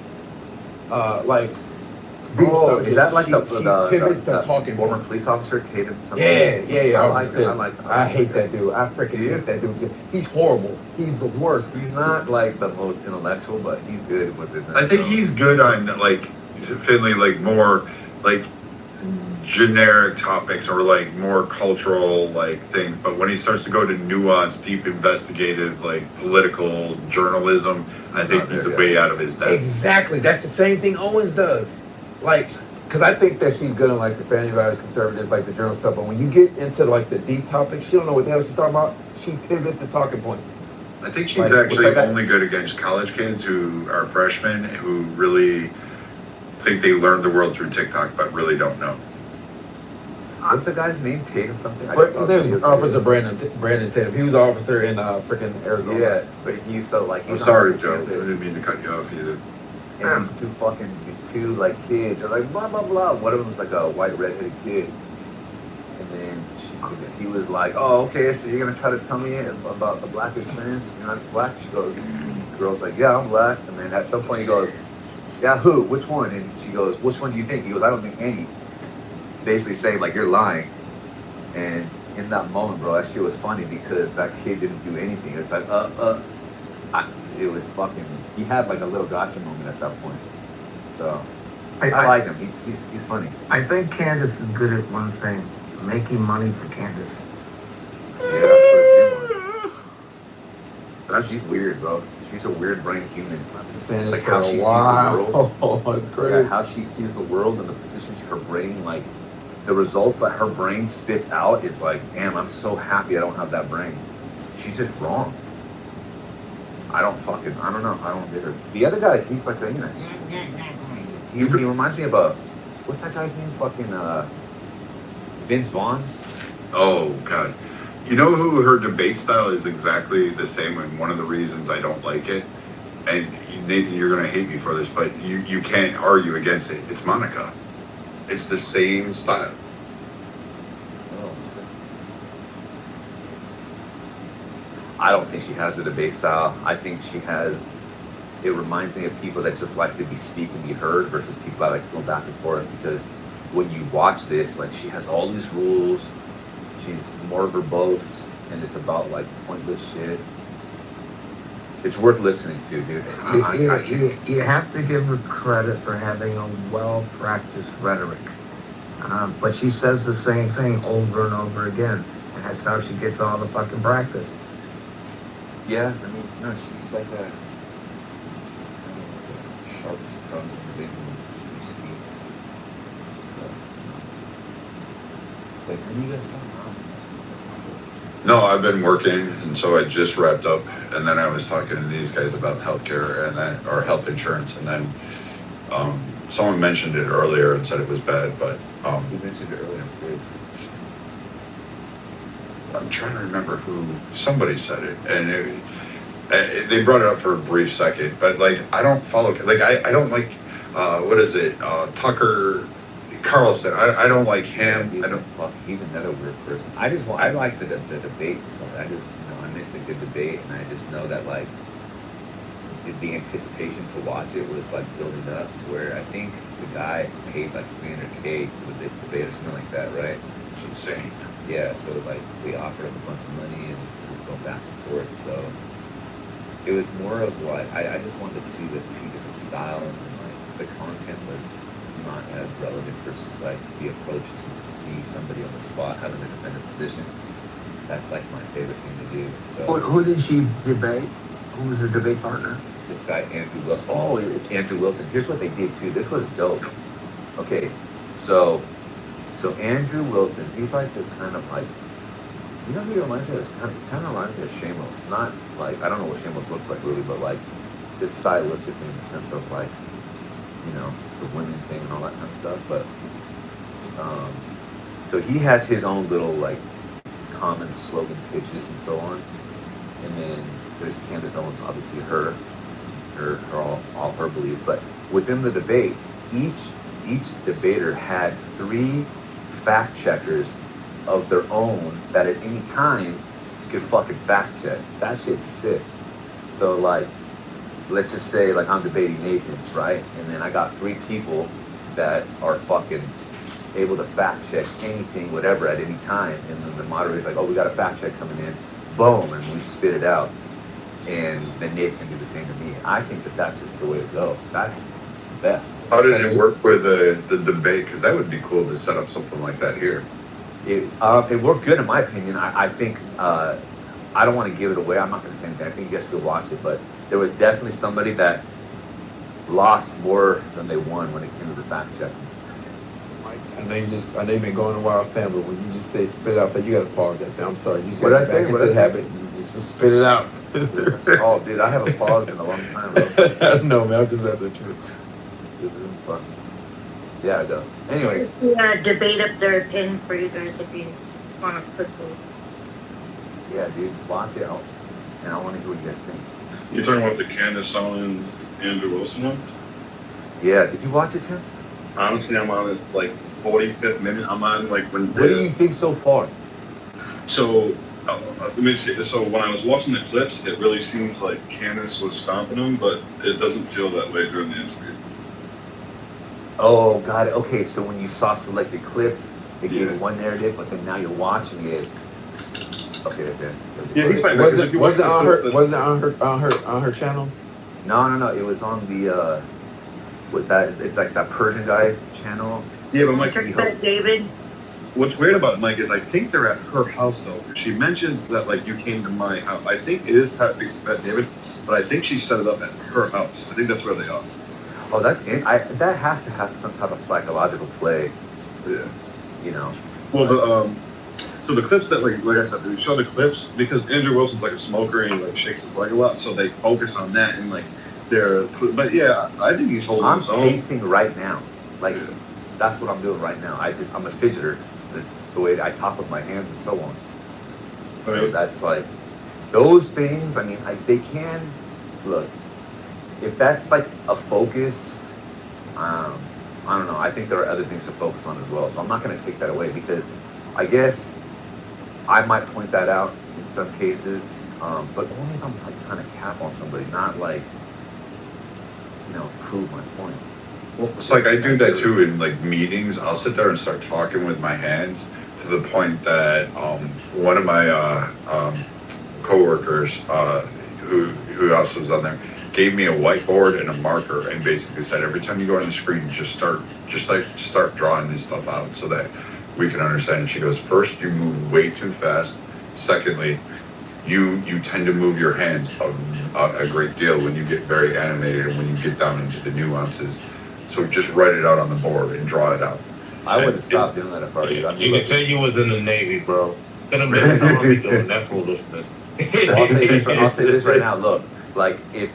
big Oh, is that like She pivots the to talking former points. police officer, Tatum? Yeah. I like it. I hate that dude. I freaking hate that dude. He's horrible. He's the worst. He's not like the most intellectual, but he's good with it. I think he's good on like Finley, like more like generic topics or like more cultural like things. But when he starts to go to nuanced, deep investigative, like political journalism, I think he's way out of his depth. Exactly. That's the same thing Owens does. Like, because I think that she's good on like the family values, conservatives, like the journal stuff. But when you get into like the deep topics, she don't know what the hell she's talking about. She pivots to talking points. I think she's actually only good against college kids who are freshmen who really think they learned the world through TikTok, but really don't know. What's the guy's name? Tatum something? Officer Brandon Tatum. He was an officer in freaking Arizona. Yeah, but he's so like. I'm sorry, Joe. I didn't mean to cut you off either. And these two like kids are like blah blah blah. One of them was like a white redheaded kid, and then he was like, "Oh, okay, so you're gonna try to tell me about the black experience? You're not black?" She goes, the girl's like, "Yeah, I'm black." And then at some point he goes, "Yeah, who? Which one?" And she goes, "Which one do you think?" He goes, "I don't think any." Basically saying like you're lying. And in that moment, bro, that shit was funny because that kid didn't do anything. It's like it was fucking. He had like a little gotcha moment at that point. So I like him. He's funny. I think Candace is good at one thing: making money for Candace. Yeah, she's weird, bro. She's a weird brain human. Like how she sees the world. Oh, it's crazy. Yeah, how she sees the world and the position her brain, like the results that her brain spits out is like, damn, I'm so happy I don't have that brain. She's just wrong. I don't know. I don't get her. The other guy, he's like, he reminds me of what's that guy's name? Fucking Vince Vaughn. Oh God. You know who her debate style is exactly the same, and one of the reasons I don't like it, and Nathan, you're gonna hate me for this, but you can't argue against it. It's Monica. It's the same style. I don't think she has a debate style. I think she has. It reminds me of people that just like to speak and be heard versus people that like to go back and forth. Because when you watch this, like she has all these rules. She's more verbose, and it's about like pointless shit. It's worth listening to, dude. You have to give her credit for having a well-practiced rhetoric. But she says the same thing over and over again, and that's how she gets all the fucking practice. Yeah, I mean, no, she's like a sharp tongue thing when she speaks. Like, when you guys No, I've been working, and so I just wrapped up, and then I was talking to these guys about healthcare and then or health insurance, and then someone mentioned it earlier and said it was bad, but you mentioned it earlier. I'm trying to remember who somebody said it, and they brought it up for a brief second, but like I don't follow, like I don't like what is it, Tucker Carlson. I don't like him. He's another weird person. I like the debate. So I missed a good debate, and I just know that like the anticipation to watch it was like building up to where I think the guy paid like $300K for the debate or something like that, right? It's insane. Yeah, so like we offered him a bunch of money and we was going back and forth. So it was more of like I just wanted to see the two different styles, and like the content was not as relevant versus like the approach to see somebody on the spot having to defend a position. That's like my favorite thing to do. So Who did she debate? Who was the debate partner? This guy Andrew Wilson. Oh, Andrew Wilson. Here's what they did too. This was dope. Okay, so Andrew Wilson, he's like this kind of like, you know who he reminds me of? Kind of reminds me of Shamos. Not like, I don't know what Shamos looks like really, but like this stylistically in the sense of like, you know, the women thing and all that kind of stuff. But so he has his own little like common slogan pitches and so on. And then there's Candace Owens, obviously her all her beliefs. But within the debate, each debater had 3 fact checkers of their own that at any time could fucking fact check. That shit's sick. So like, let's just say like I'm debating Nathan, right? And then I got 3 people that are fucking able to fact check anything, whatever, at any time. And then the moderator's like, oh, we got a fact check coming in. Boom, and we spit it out. And then Nate can do the same to me. I think that that's just the way to go. That's the best. How did it work with the debate? Because that would be cool to set up something like that here. It worked good in my opinion. I think, I don't want to give it away. I'm not going to say anything. I think you guys should watch it. But there was definitely somebody that lost more than they won when it came to the fact checking. I know you've been going a while, fam, but when you just say spit it out, you gotta pause that, fam. I'm sorry. You just gotta get back into the habit. You just spit it out. Oh, dude, I haven't paused in a long time, bro. No, man, I'm just messing with you. This is fun. Yeah, I know. Anyway. Debate up their opinions for you guys if you want to put those. Yeah, dude, watch it out. And I want to hear what you guys think. You're talking about the Candace Owens, Andrew Wilson one? Yeah, did you watch it, Tim? Honestly, I'm on it like 45th minute. I'm on like when. What do you think so far? So, let me see. So when I was watching the clips, it really seems like Candace was stomping him, but it doesn't feel that way during the interview. Oh, got it. Okay, so when you saw selected clips, they gave one narrative, but then now you're watching it. Okay, okay. Yeah, he's fine. Was it on her channel? No. It was on the with that. It's like that Persian guy's channel. Yeah, but Mike, David. What's weird about it, Mike, is I think they're at her house though. She mentions that like you came to my house. I think it is Pat David, but I think she set it up at her house. I think that's where they are. Oh, that's it. That has to have some type of psychological play. Yeah. You know. Well, so the clips that like I said, they show the clips because Andrew Wilson's like a smoker and he like shakes his leg a lot, so they focus on that and like they're. But yeah, I think he's holding his own. I'm pacing right now. Like that's what I'm doing right now. I'm a fidgeter. The way I talk with my hands and so on. So that's like those things. I mean, they can look. If that's like a focus, I don't know. I think there are other things to focus on as well. So I'm not going to take that away because I guess I might point that out in some cases, but only if I'm like trying to cap on somebody, not like prove my point. Well, it's like I do that too in like meetings. I'll sit there and start talking with my hands to the point that one of my coworkers who also was on there gave me a whiteboard and a marker and basically said every time you go on the screen just start drawing this stuff out so that we can understand. And she goes, first you move way too fast. Secondly, you tend to move your hands a great deal when you get very animated and when you get down into the nuances. So just write it out on the board and draw it out. I wouldn't stop doing that if I were you. You can tell you was in the Navy, bro. Gonna be doing that foolishness. I'll say this right now. Look, like if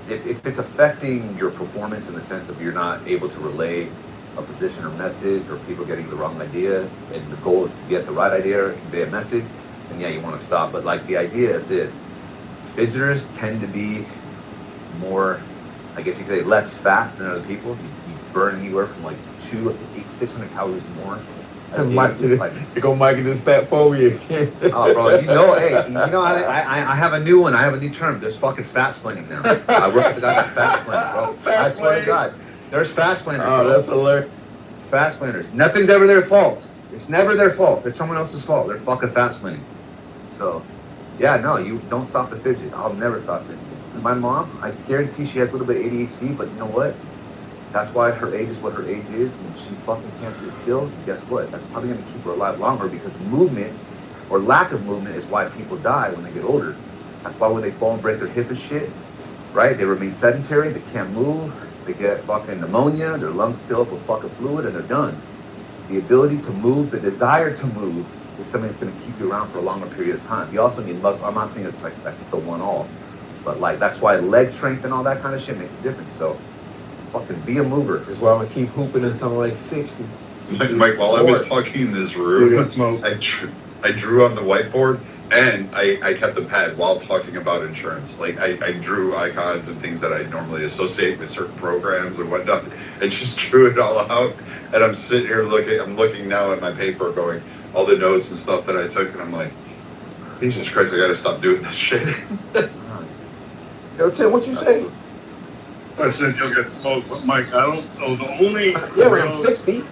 it's affecting your performance in the sense of you're not able to relay a position or message, or people getting the wrong idea, and the goal is to get the right idea and convey a message, then yeah, you want to stop. But like the idea is this: fidgeters tend to be more, I guess you could say, less fat than other people. You burn anywhere from like 200 to 600 calories more. Mike, you go Mike in this fat phobia again. Oh, bro, I have a new one. I have a new term. There's fucking fat splaining now. I work with the guys at fat splaining, bro. I swear to God. There's fat splainers. Oh, that's hilarious. Fat splainers. Nothing's ever their fault. It's never their fault. It's someone else's fault. They're fucking fat splaining. So, yeah, no, you don't stop the fidget. I'll never stop fidgeting. My mom, I guarantee she has a little bit of ADHD, but you know what? That's why her age is what her age is, and she fucking can't sit still. And guess what? That's probably going to keep her alive longer because movement or lack of movement is why people die when they get older. That's why when they fall and break their hip and shit, right? They remain sedentary, they can't move, they get fucking pneumonia, their lungs fill up with fucking fluid, and they're done. The ability to move, the desire to move, is something that's going to keep you around for a longer period of time. You also need muscle. I'm not saying it's like that's the one all, but like that's why leg strength and all that kind of shit makes a difference. So fucking be a mover. That's why I'm gonna keep hooping until I'm like 60. Mike, while I was talking in this room, I drew on the whiteboard, and I kept a pad while talking about insurance. Like I drew icons and things that I normally associate with certain programs and whatnot, and just drew it all out. And I'm sitting here I'm looking now at my paper, going all the notes and stuff that I took, and I'm like, Jesus Christ, I gotta stop doing this shit. Yo, Tim, what you say? I said you'll get smoked, but Mike, I don't. So the only when I'm 60.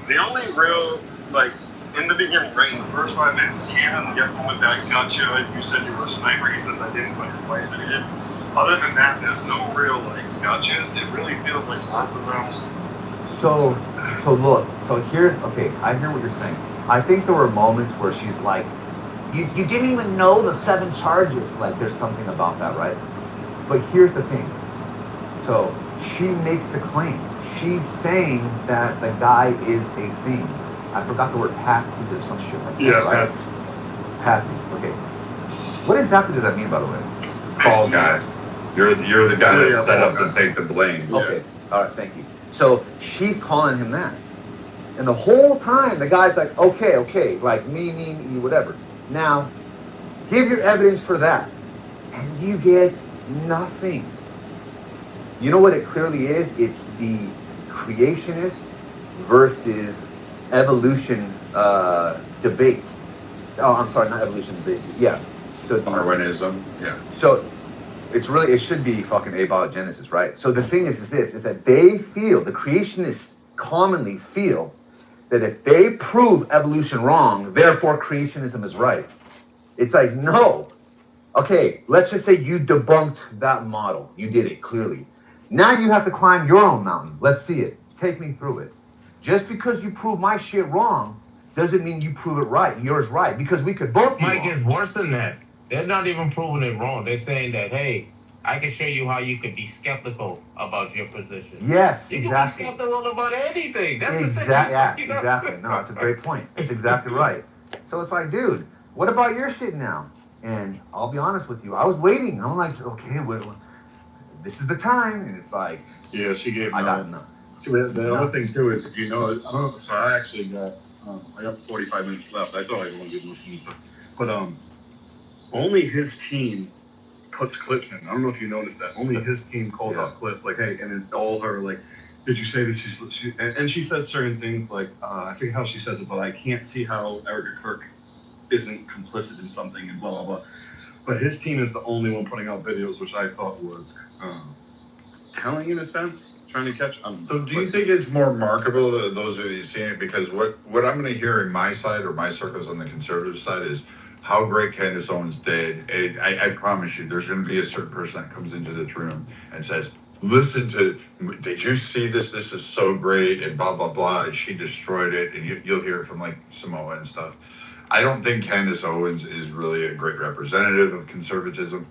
The only real, like, in the beginning, right, in the first 5 minutes, Cannon get with that gotcha. You said you were a sniper. He says I didn't, so you're playing it again. Other than that, there's no real, like, gotcha. It really feels like both of them. So look. So here's okay. I hear what you're saying. I think there were moments where she's like, you didn't even know the 7 charges. Like, there's something about that, right? But here's the thing. So she makes the claim. She's saying that the guy is a thing. I forgot the word patsy or some shit like that, right? Patsy. Okay. What exactly does that mean, by the way? Fall guy. You're the guy that's set up to take the blame. Okay. All right. Thank you. So she's calling him that, and the whole time the guy's like, okay, like me, whatever. Now, give your evidence for that, and you get nothing. You know what it clearly is? It's the creationist versus evolution debate. Oh, I'm sorry, not evolution debate. Yeah. So Darwinism. Yeah. So it should be fucking abiogenesis, right? So the thing is that they feel, the creationists commonly feel that if they prove evolution wrong, therefore creationism is right. It's like, no. Okay, let's just say you debunked that model. You did it clearly. Now you have to climb your own mountain. Let's see it. Take me through it. Just because you prove my shit wrong doesn't mean you prove it right. Yours right. Because we could both be Mike, wrong. it's worse than that. They're not even proving it wrong. They're saying that, hey, I can show you how you could be skeptical about your position. Yes, you exactly. You can be skeptical about anything. That's the thing. Yeah, exactly. No, that's a great point. That's exactly right. So it's like, dude, what about your shit now? And I'll be honest with you. I was waiting. I'm like, okay, this is the time. And it's like, yeah, she gave. I got enough. The other thing too is, if you know, I don't know. So I actually got. I got 45 minutes left. I thought I wanted to listen, but only his team puts clips in. I don't know if you noticed that. Only his team calls out clips, like, hey, and it's all her, like, did you say this? And she says certain things, like, I forget how she says it, but I can't see how Erica Kirk isn't complicit in something and blah, blah, blah. But his team is the only one putting out videos, which I thought was telling in a sense, trying to catch. So do you think it's more marketable to those of you seeing it? Because what I'm going to hear in my side or my circles on the conservative side is how great Candace Owens did. I promise you, there's going to be a certain person that comes into this room and says, listen to, did you see this? This is so great and blah, blah, blah. And she destroyed it. And you'll hear it from like Samoa and stuff. I don't think Candace Owens is really a great representative of conservatism.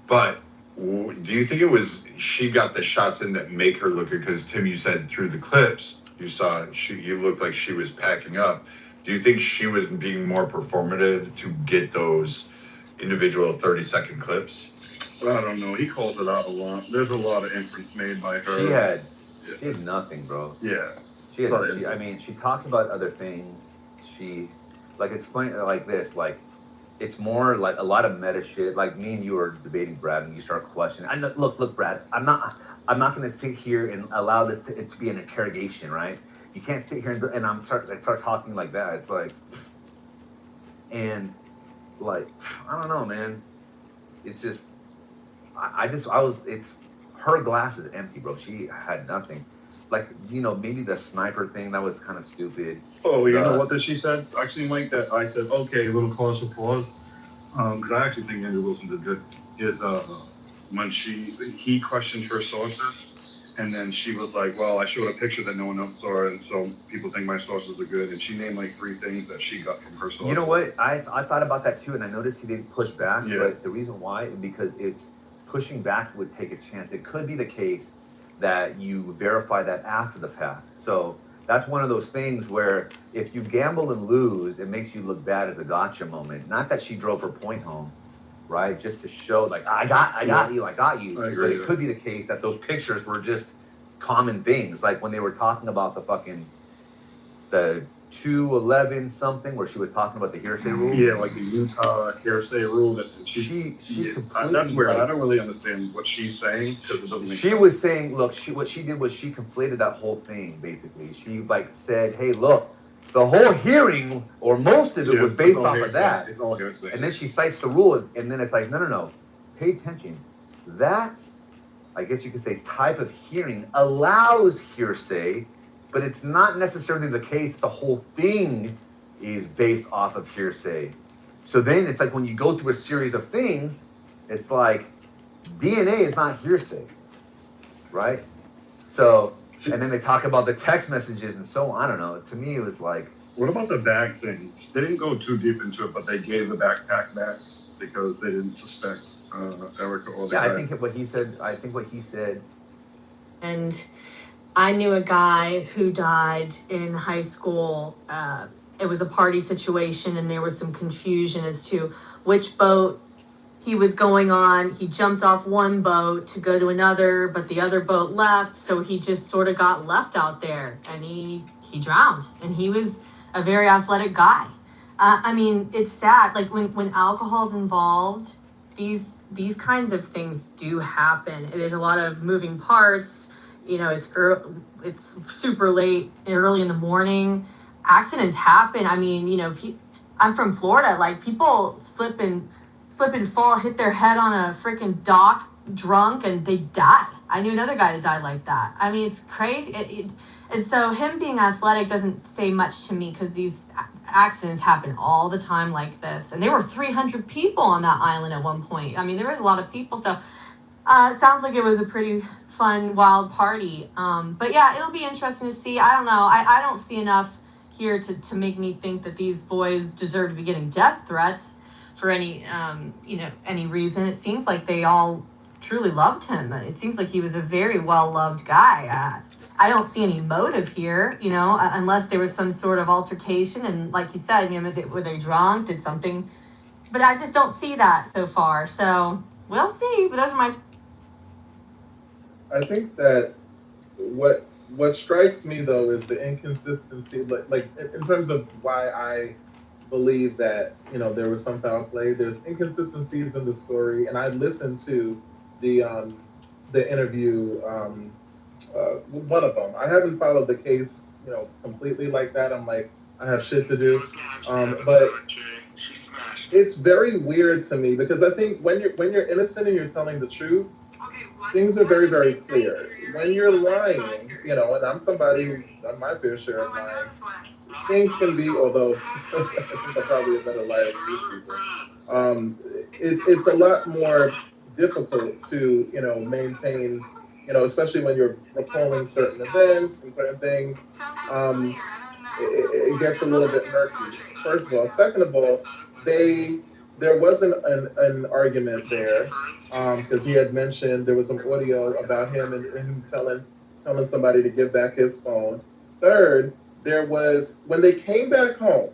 But do you think it was she got the shots in that make her look good? Because Tim, you said through the clips you saw you looked like she was packing up. Do you think she was being more performative to get those individual 30-second clips? I don't know. He calls it out a lot. There's a lot of inference made by her. She had nothing, bro. Yeah. She talks about other things. She explain it like this, like it's more like a lot of meta shit. Like me and you are debating, Brad, and you start questioning. I know, look, Brad. I'm not gonna sit here and allow this to be an interrogation, right? You can't sit here and I start talking like that. It's like, and like I don't know, man. It's just it's her glass is empty, bro. She had nothing. Like, you know, maybe the sniper thing, that was kind of stupid. Oh, you know what that she said? Actually, Mike, that I said, okay, a little cause for pause. Because I actually think Andrew Wilson did good. Is when he questioned her sources, and then she was like, well, I showed a picture that no one else saw, and so people think my sources are good. And she named like 3 things that she got from her sources. You know what? I thought about that too, and I noticed he didn't push back. Yeah. But the reason why, because it's pushing back would take a chance. It could be the case that you verify that after the fact. So that's one of those things where if you gamble and lose, it makes you look bad as a gotcha moment. Not that she drove her point home, right? Just to show like, I got you. But it could be the case that those pictures were just common things. Like when they were talking about the fucking the 211 something where she was talking about the hearsay rule. Yeah, like the Utah hearsay rule that she completely, that's weird. like, I don't really understand what she's saying because it doesn't make she sense. was saying, look, what she did was she conflated that whole thing. Basically, she like said, hey, look, the whole hearing or most of it was based off of that. It's all hearsay. And then she cites the rule, and then it's like, no, pay attention. That, I guess you could say, type of hearing allows hearsay, but it's not necessarily the case the whole thing is based off of hearsay. So then it's like when you go through a series of things, it's like DNA is not hearsay, right? So, and then they talk about the text messages and so on. I don't know. To me, it was like... What about the bag thing? They didn't go too deep into it, but they gave the backpack back because they didn't suspect Erica or the Yeah, guy. I think what he said... And I knew a guy who died in high school. It was a party situation, and there was some confusion as to which boat he was going on. He jumped off one boat to go to another, but the other boat left, so he just sort of got left out there, and he drowned. And he was a very athletic guy. I mean, it's sad. Like when alcohol's involved, these kinds of things do happen. There's a lot of moving parts. You know, it's super late, early in the morning. Accidents happen. I mean, you know, I'm from Florida. Like, people slip and fall, hit their head on a freaking dock, drunk, and they die. I knew another guy that died like that. I mean, it's crazy. And so him being athletic doesn't say much to me, because these accidents happen all the time like this. And there were 300 people on that island at one point. I mean, there was a lot of people. So it sounds like it was a pretty fun, wild party. But yeah, it'll be interesting to see. I don't know. I don't see enough here to make me think that these boys deserve to be getting death threats for any reason. It seems like they all truly loved him. It seems like he was a very well-loved guy. I don't see any motive here, you know, unless there was some sort of altercation. And like you said, you know, were they drunk, did something? But I just don't see that so far. So we'll see. But those are my... I think that what strikes me, though, is the inconsistency, like in terms of why I believe that, you know, there was some foul play. There's inconsistencies in the story, and I listened to the interview, one of them. I haven't followed the case, you know, completely like that. I'm like, I have shit to do, but it's very weird to me, because I think when you're innocent and you're telling the truth, things are very, very clear. When you're lying, you know, and I'm somebody who's done my fair share of lying, things can be, although I think I'm probably a better liar than these people, it's a lot more difficult to, you know, maintain, you know, especially when you're recalling certain events and certain things. It gets a little bit murky, first of all. Second of all, there wasn't an argument there, because he had mentioned there was some audio about him and him telling somebody to give back his phone. Third, there was, when they came back home,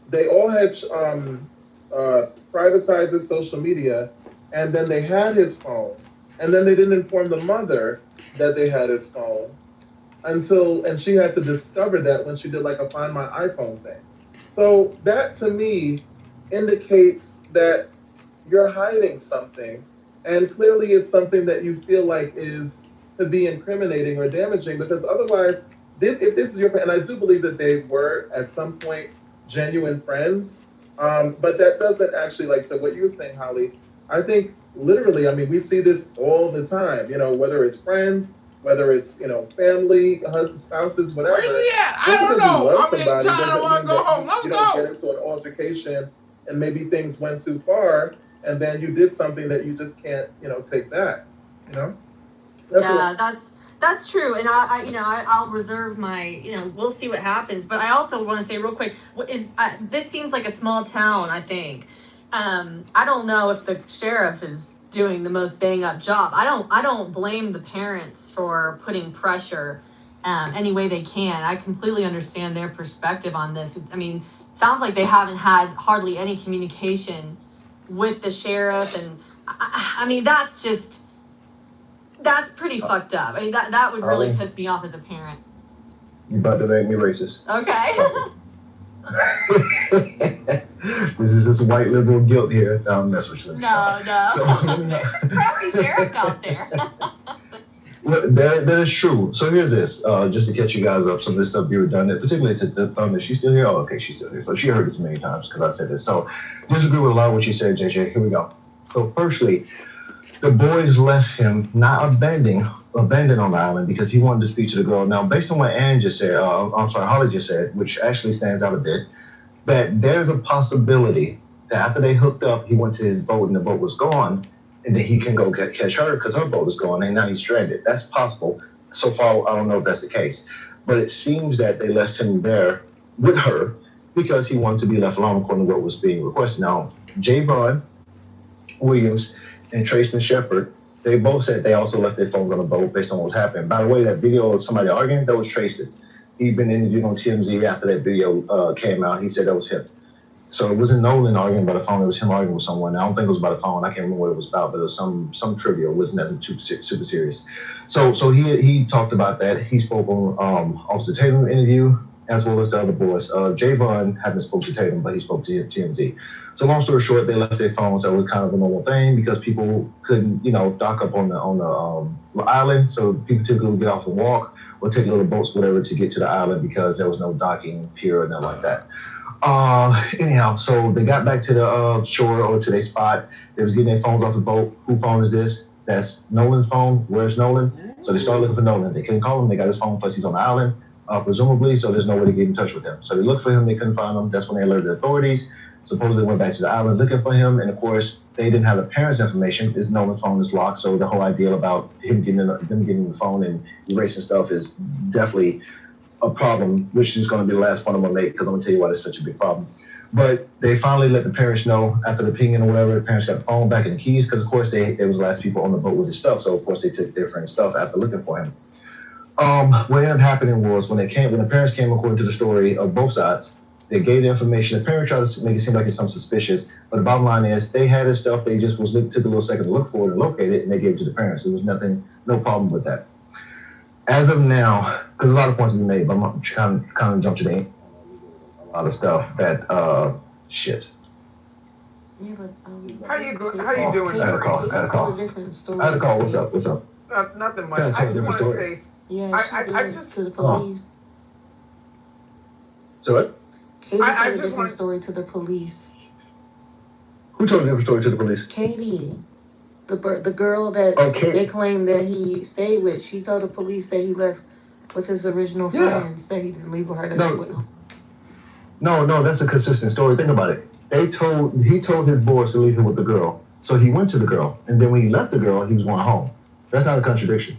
they all had privatized his social media, and then they had his phone, and then they didn't inform the mother that they had his phone and she had to discover that when she did like a Find My iPhone thing. So that to me indicates that you're hiding something, and clearly it's something that you feel like could be incriminating or damaging, because otherwise, if this is your friend, and I do believe that they were at some point genuine friends, but that doesn't actually, like, so what you were saying, Holly, I think literally, I mean, we see this all the time, you know, whether it's friends, whether it's, you know, family, husbands, spouses, whatever. Where's he at? I don't know. I'm getting tired. I want to go home. Let's go. Don't get into an altercation and maybe things went too far, and then you did something that you just can't, you know, take back, you know? That's true. And I'll reserve my, you know, we'll see what happens. But I also want to say real quick, this seems like a small town, I think. I don't know if the sheriff is doing the most bang up job. I don't blame the parents for putting pressure any way they can. I completely understand their perspective on this. I mean, it sounds like they haven't had hardly any communication with the sheriff, and I mean, that's pretty fucked up. I mean, that would really piss me off as a parent. You about to make me racist. Okay. This is this white liberal guilt here. That's what you're No. So, There's some crappy sheriffs out there. well, that is true. So here's this, just to catch you guys up. Some of this stuff be redundant, particularly to the Thunder. She's still here? Oh, okay, she's still here. So she heard this many times because I said this. So disagree with a lot of what you said, JJ. Here we go. So firstly, the boys left him not abandoned on the island because he wanted to speak to the girl. Now, based on what Ann just said, Holly just said, which actually stands out a bit, that there's a possibility that after they hooked up, he went to his boat and the boat was gone, and then he can go catch her because her boat is gone and now he's stranded. That's possible. So far, I don't know if that's the case. But it seems that they left him there with her because he wanted to be left alone according to what was being requested. Now, Javon Williams and Traceman Shepard, they both said they also left their phones on the boat based on what was happening. By the way, that video of somebody arguing, that was Traceman. He'd been interviewed on TMZ after that video came out. He said that was him. So it wasn't Nolan arguing by the phone. It was him arguing with someone. I don't think it was by the phone. I can't remember what it was about, but it was some trivial. It wasn't nothing super serious. So he talked about that. He spoke on Officer Tatum's interview as well as the other boys. Javon hadn't spoken to Tatum, but he spoke to TMZ. So long story short, they left their phones. That was kind of a normal thing because people couldn't, dock up on the island. So people typically would get off and walk or take little boats, whatever, to get to the island because there was no docking pier or nothing like that. Anyhow, so they got back to the shore or to their spot. They was getting their phones off the boat. Whose phone is this? That's Nolan's phone. Where's Nolan? So they started looking for Nolan. They couldn't call him. They got his phone, plus he's on the island, presumably, so there's no way to get in touch with him. So they looked for him. They couldn't find him. That's when they alerted the authorities. Supposedly went back to the island looking for him. And of course, they didn't have the parents' information. Is Nolan's phone is locked. So the whole idea about them getting the phone and erasing stuff is definitely a problem, which is going to be the last point I'm going to make because I'm going to tell you why it's such a big problem. But they finally let the parents know after the pinging or whatever. The parents got the phone back and the keys because, of course, they was the last people on the boat with his stuff. So, of course, they took their friend's stuff after looking for him. What ended up happening was when the parents came, according to the story of both sides, they gave the information. The parents tried to make it seem like it's something suspicious, but the bottom line is they had his stuff. They just took a little second to look for it and locate it, and they gave it to the parents. There was no problem with that. As of now, there's a lot of points to be made, but I'm kind of jump to the end. A lot of stuff that shit. Yeah, but How you doing? I had a call. Different I had a call. What's up? Nothing much. I just want to say. Yeah, I just to the police. So what? Katie told a different story to the police. Who told a different story to the police? Katie, the girl that they claimed that he stayed with. She told the police that he left with his original friends. That he didn't leave with her. That she went home. No, that's a consistent story. Think about it. He told his boys to leave him with the girl. So he went to the girl, and then when he left the girl, he was going home. That's not a contradiction.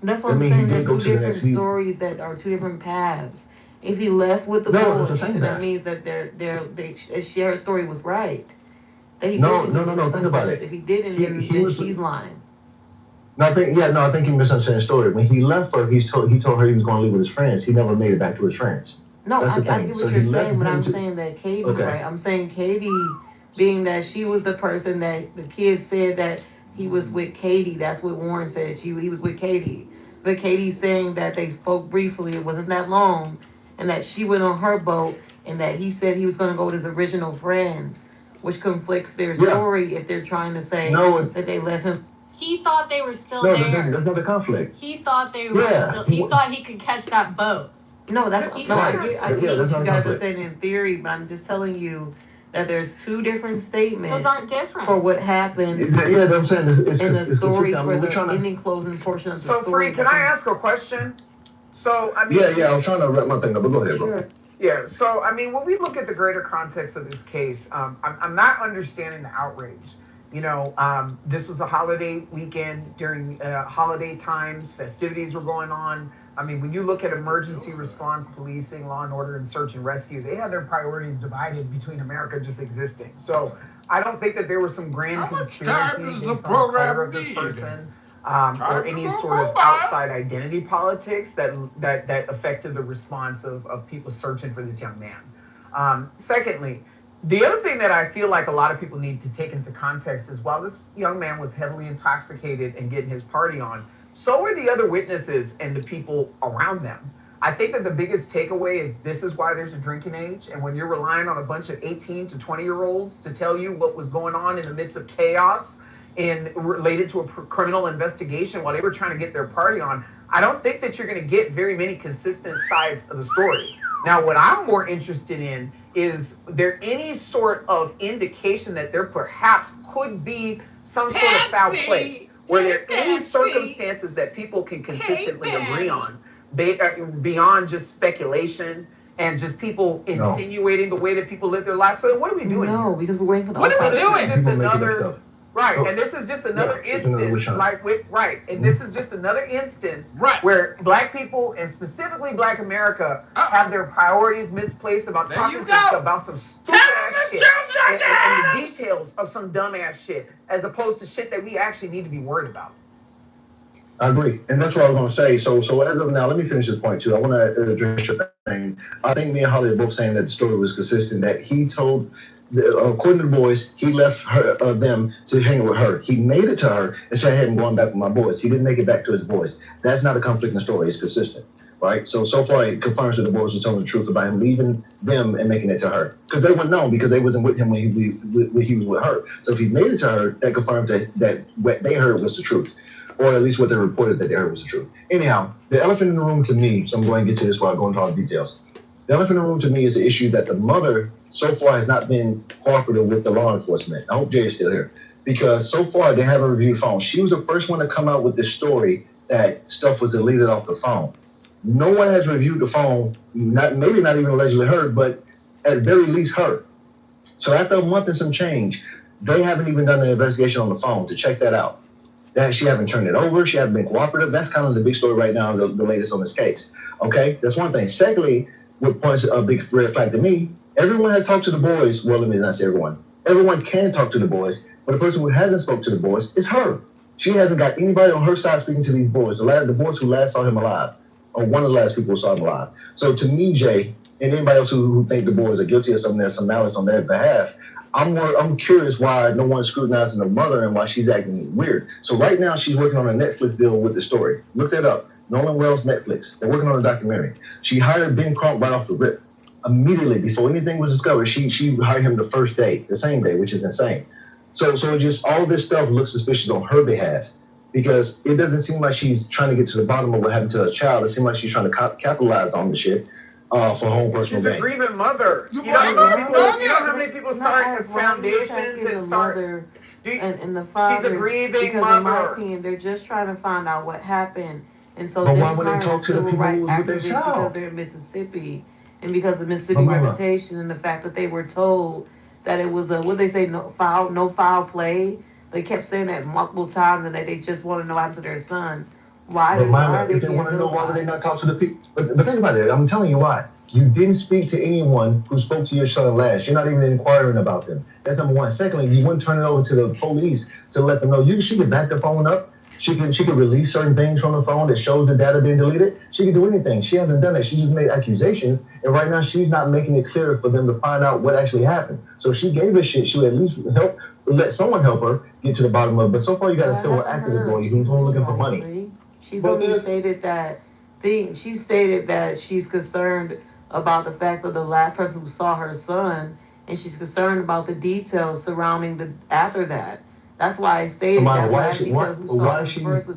That's what I'm saying. There's two different stories that are two different paths. If he left with the boys, that means that they share a story was right. That he no. Think about it. If he didn't, then she's lying. I think you misunderstand the story. When he left her, he told her he was going to leave with his friends. He never made it back to his friends. No, I get what you're saying, but I'm saying that Katie, right? I'm saying Katie, being that she was the person that the kids said that he was with Katie. That's what Warren said. He was with Katie. But Katie's saying that they spoke briefly. It wasn't that long. And that she went on her boat and that he said he was going to go with his original friends, which conflicts their story if they're trying to say that they left him. He thought they were still there. There's not a conflict. He thought they were still. He thought he could catch that boat. No, I get what you guys are saying in theory, but I'm just telling you that there's two different statements. Those aren't different. For what happened. Yeah, I'm saying it's the story for the ending closing portion of the story. So, Free, can I ask a question? So, I mean... Yeah, I was trying to wrap my thing up, but go ahead, bro. Yeah, so, I mean, when we look at the greater context of this case, I'm not understanding the outrage. This was a holiday weekend during holiday times. Festivities were going on. I mean, when you look at emergency response, policing, law and order, and search and rescue, they had their priorities divided between America just existing. So I don't think that there was some grand conspiracy based on the color of this person or any sort of outside identity politics that affected the response of people searching for this young man. Secondly, the other thing that I feel like a lot of people need to take into context is while this young man was heavily intoxicated and getting his party on, so were the other witnesses and the people around them. I think that the biggest takeaway is this is why there's a drinking age. And when you're relying on a bunch of 18 to 20-year-olds to tell you what was going on in the midst of chaos and related to a criminal investigation while they were trying to get their party on, I don't think that you're going to get very many consistent sides of the story. Now, what I'm more interested in is there any sort of indication that there perhaps could be some sort of foul play? Were there any circumstances that people can consistently agree on beyond just speculation and just people insinuating the way that people live their lives? So what are we doing? No, here? because we're waiting for the What are we outside. doing? Just People making another stuff. right, Oh. and this is just another Yeah, it's another instance, witch hunt. like with right, and this is just another instance Right. where Black people and specifically Black America have their priorities misplaced about There talking you some go. stuff about some stupid ass shit and the details of some dumbass shit, as opposed to shit that we actually need to be worried about. I agree, and that's what I was going to say. So as of now, let me finish this point too. I want to address your thing. I think me and Holly are both saying that the story was consistent. That he told, according to the boys, he left her, them to hang with her. He made it to her and said, "Hey, I'm going back with my boys." He didn't make it back to his boys. That's not a conflicting story. It's consistent, right? So far, it confirms that the boys were telling the truth about him leaving them and making it to her, because they wouldn't know, because they wasn't with him when he was with her. So if he made it to her, that confirms that what they heard was the truth. Or at least what they reported that they heard was the truth. Anyhow, the elephant in the room to me, so I'm going to get to this while I go into all the details. The elephant in the room to me is the issue that the mother so far has not been cooperative with the law enforcement. I hope Jay is still here. Because so far they haven't reviewed phones. She was the first one to come out with this story that stuff was deleted off the phone. No one has reviewed the phone, maybe not even allegedly her, but at very least her. So after a month and some change, they haven't even done an investigation on the phone to check that out. That she haven't turned it over, she hasn't been cooperative. That's kind of the big story right now, the latest on this case. Okay, that's one thing. Secondly, what points a big red flag to me, everyone has talked to the boys. Well, let me not say everyone. Everyone can talk to the boys, but the person who hasn't spoke to the boys is her. She hasn't got anybody on her side speaking to these boys. The boys who last saw him alive, or one of the last people who saw him alive. So to me, Jay, and anybody else who think the boys are guilty of something, there's some malice on their behalf, I'm curious why no one's scrutinizing the mother and why she's acting weird. So right now she's working on a Netflix deal with the story. Look that up. Nolan Wells, Netflix. They're working on a documentary. She hired Ben Crump right off the rip. Immediately before anything was discovered, she hired him the first day, the same day, which is insane. So just all this stuff looks suspicious on her behalf, because it doesn't seem like she's trying to get to the bottom of what happened to her child. It seems like she's trying to capitalize on the shit. For her own personal She's a gain. grieving mother. You know how many people start foundations and start. And the father, she's a grieving because mother. in my opinion, they're just trying to find out what happened, and so But they're why would they hiring talk to the civil people rights who was with their activists because child? they're in Mississippi, and because of the Mississippi Mama. reputation and the fact that they were told that it was what they say, no foul play. They kept saying that multiple times, and that they just want to know what happened to their son. Why are they if they being want to know, why would they vilified? not talk to the people? But think about it. I'm telling you why. You didn't speak to anyone who spoke to your son last. You're not even inquiring about them. That's number one. Secondly, you wouldn't turn it over to the police to let them know. She could back the phone up. She could release certain things from the phone that shows the data being deleted. She could do anything. She hasn't done it. She just made accusations, and right now she's not making it clear for them to find out what actually happened. So if she gave a shit, she would at least let someone help her get to the bottom of it. But so far, you got a civil activist boy who's only looking for money. She's only stated that she stated that she's concerned about the fact that the last person who saw her son, and she's concerned about the details surrounding after that. That's why I stated that last detail who saw her first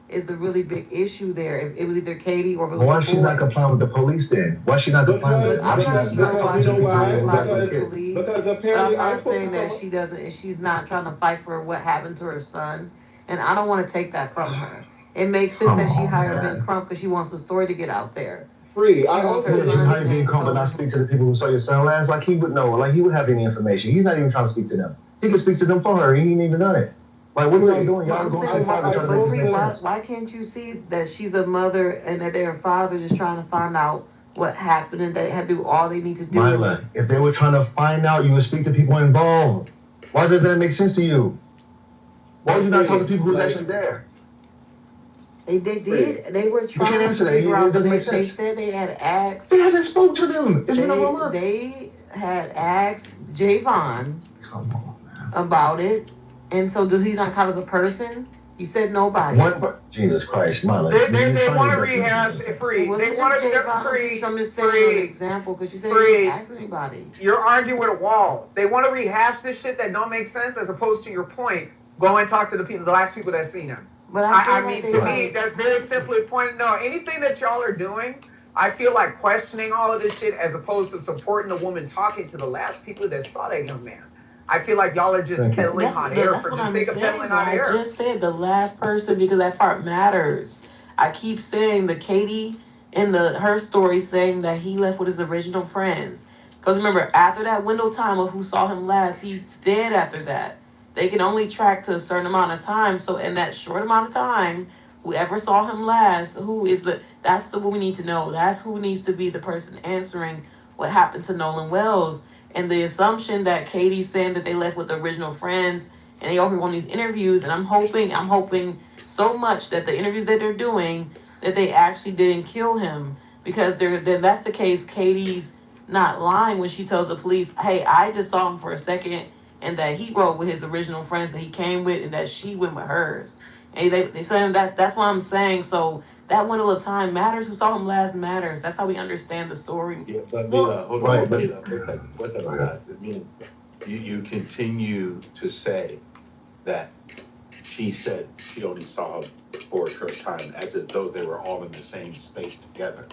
is the really big issue there. If it was either Katie or if it was Why is she not complying with the police then? Why is she not complying with I'm not sure why she's not complying with the police. Because But apparently I'm not saying that she doesn't, and she's not trying to fight for what happened to her son. And I don't want to take that from her. It makes sense that she hired Ben Crump because she wants the story to get out there. Free. She wants her You son hired Ben Crump but not speak to the people who saw your son last. Like he would know. Like he would have any information. He's not even trying to speak to them. He can speak to them for her. He ain't even done it. Like what are y'all doing? Y'all going outside and trying to make sense. Why can't you see that she's a mother and that their father just trying to find out what happened and they have to do all they need to do? Myla, if they were trying to find out, you would speak to people involved. Why does that make sense to you? Why would you not talk to people who's actually there? They did. They were trying to answer that. figure out. It doesn't make They sense. said they had asked. They haven't spoke to them. It's been over a month. They had asked Javon about it, and so does he not count as a person? He said nobody. Jesus Christ, Milo. They want to rehash it free. It wasn't They want just to Javon. free. I'm just saying an example because you said you didn't ask anybody. You're arguing with a wall. They want to rehash this shit that don't make sense, as opposed to your point. Go and talk to the people, the last people that seen him. But I mean, to me, that's very simply point. No, anything that y'all are doing, I feel like questioning all of this shit as opposed to supporting the woman talking to the last people that saw that young man. I feel like y'all are just peddling hot air for the sake of peddling hot air. I just said the last person because that part matters. I keep saying the Katie in her story saying that he left with his original friends. Because remember, after that window time of who saw him last, he's dead after that. They can only track to a certain amount of time. So in that short amount of time, whoever saw him last, that's the one we need to know. That's who needs to be the person answering what happened to Nolan Wells. And the assumption that Katie's saying that they left with the original friends and they over on these interviews, and I'm hoping so much that the interviews that they're doing, that they actually didn't kill him. Because then that's the case, Katie's not lying when she tells the police, hey, I just saw him for a second, and that he rode with his original friends that he came with, and that she went with hers. And they saying that's what I'm saying. So that window of time matters. Who saw him last matters. That's how we understand the story. Yeah, but Mila, hold on, Mila, what's that, guys? I mean, you continue to say that she said she only saw him for a short time, as if though they were all in the same space together.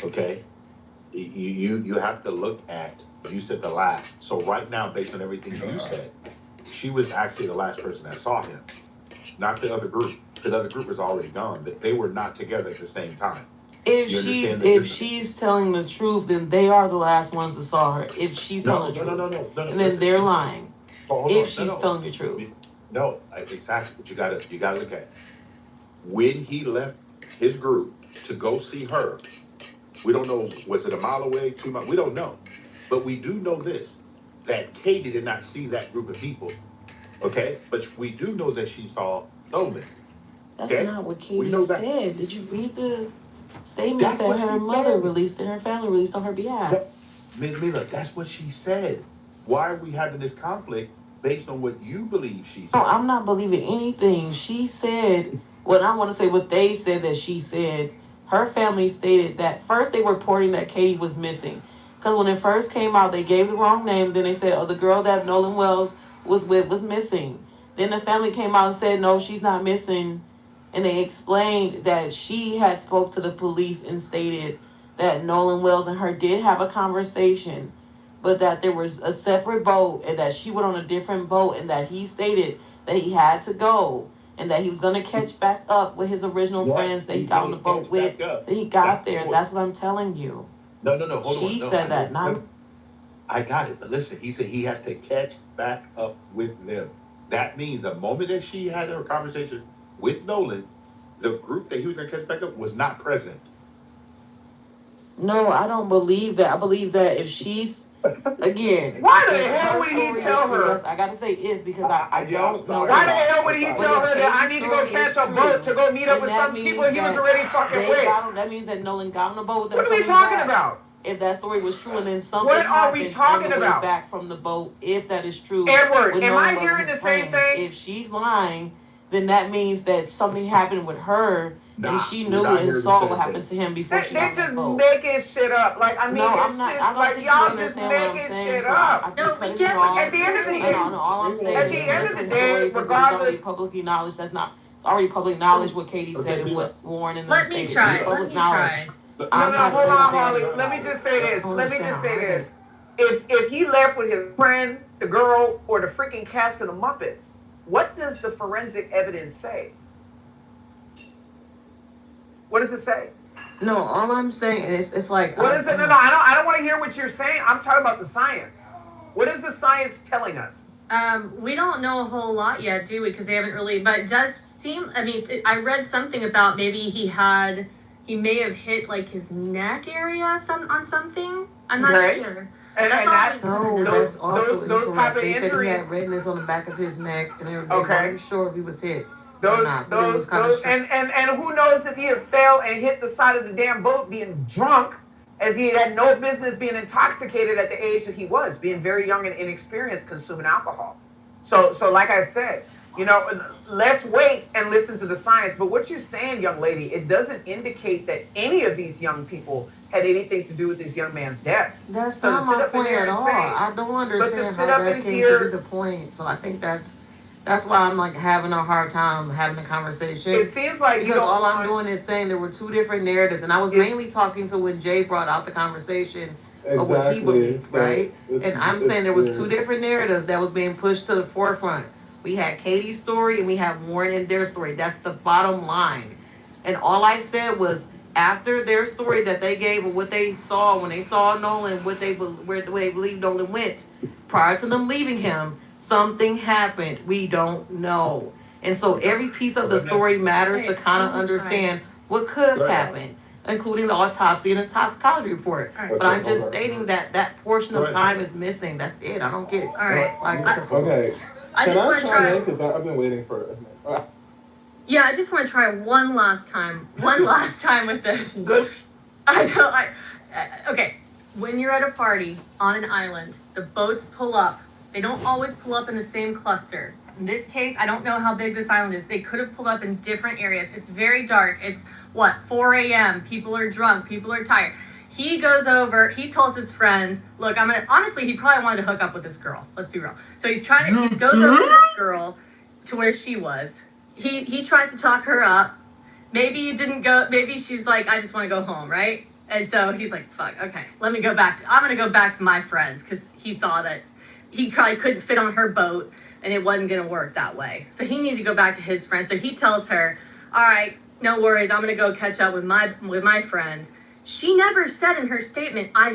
Okay, you have to look at. You said the last. So right now, based on everything you said, she was actually the last person that saw him, not the other group. The other group was already gone. They were not together at the same time. If she's telling the truth, then they are the last ones that saw her. If she's telling the truth, and then they're lying. If she's telling the truth. No, exactly. But you gotta look at it. When he left his group to go see her, we don't know, was it a mile away, 2 miles? We don't know. But we do know this, that Katie did not see that group of people. Okay? But we do know that she saw Nolan. That's not what Katie said. Did you read the statements that her mother released and her family released on her behalf? Mila, that's what she said. Why are we having this conflict based on what you believe she said? No, I'm not believing anything. She said, what they said that she said. Her family stated that first they were reporting that Katie was missing. Because when it first came out, they gave the wrong name. Then they said, the girl that Nolan Wells was with was missing. Then the family came out and said, no, she's not missing. And they explained that she had spoke to the police and stated that Nolan Wells and her did have a conversation, but that there was a separate boat and that she went on a different boat and that he stated that he had to go and that he was going to catch back up with his original friends that he got on the boat with. Then he got there. That's what I'm telling you. No, hold on. She said that. I got it. But listen, he said he has to catch back up with them. That means the moment that she had her conversation with Nolan, the group that he was going to catch back up was not present. No, I don't believe that. I believe that if she's, again. Why the hell would he tell her? I got to say if because I don't know. Why the hell would he tell her that I need to go catch a boat to go meet up with some people he was already fucking with? That means that Nolan got on the boat with them. What are we talking about? If that story was true and then something what are we talking about? Back from the boat, if that is true. Edward, am I hearing the same thing? If she's lying, then that means that something happened with her and she knew and saw what happened to him before she got on the boat. They're just making shit up. Like, I mean, it's just like y'all just making shit up. No, we get what at the end of the day. All I'm saying at the end of the day, regardless. It's already publicly knowledge. It's already public knowledge what Katie said and what Warren and Let me try. Let me try. No, hold on, Harley. Let me just say this. If he left with his friend, the girl, or the freaking cast of the Muppets, what does the forensic evidence say? What does it say? No, all I'm saying is it's like. What is it? No, I don't want to hear what you're saying. I'm talking about the science. What is the science telling us? We don't know a whole lot yet, do we? Because they haven't really. But it does seem. I mean, I read something about maybe he may have hit like his neck area on something. I'm not sure. That's also those type of they injuries. said he had redness on the back of his neck, and they weren't sure if he was hit. And who knows if he had fell and hit the side of the damn boat being drunk, as he had no business being intoxicated at the age that he was, being very young and inexperienced, consuming alcohol. So like I said, You know, let's wait and listen to the science. But what you're saying, young lady, it doesn't indicate that any of these young people had anything to do with this young man's death. That's So to not sit my up in point here at and all. say, I don't but to understand sit how up that in came to be here, the point. So I think that's why I'm like having a hard time having a conversation. it seems like you Because don't all I'm want. doing is saying there were two different narratives, and I was It's mainly talking to when Jay brought out the conversation of what he Exactly. believed, So right? And I'm saying there was two weird. different narratives that was being pushed to the forefront. We had Katie's story and we have Warren and their story. That's the bottom line. And all I said was after their story that they gave of what they saw when they saw Nolan, where they believed Nolan went, prior to them leaving him, something happened. We don't know. And so every piece of the story matters to kind of understand what could have happened, including the autopsy and the toxicology report. All right. But I'm just stating that that portion of time is missing. That's it. I don't get. All right. Okay. I just want to try. Because I've been waiting for it. Yeah, I just want to try one last time. One last time with this. Good. I know. Okay. When you're at a party on an island, the boats pull up. They don't always pull up in the same cluster. In this case, I don't know how big this island is. They could have pulled up in different areas. It's very dark. It's 4 a.m. People are drunk. People are tired. He goes over, he tells his friends, look, honestly, he probably wanted to hook up with this girl. Let's be real. So he goes over to this girl to where she was. He tries to talk her up. Maybe it didn't go, maybe she's like, I just want to go home, right? And so he's like, fuck, okay, I'm going to go back to my friends, because he saw that he probably couldn't fit on her boat and it wasn't going to work that way. So he needed to go back to his friends. So he tells her, all right, no worries, I'm going to go catch up with my friends. She never said in her statement, I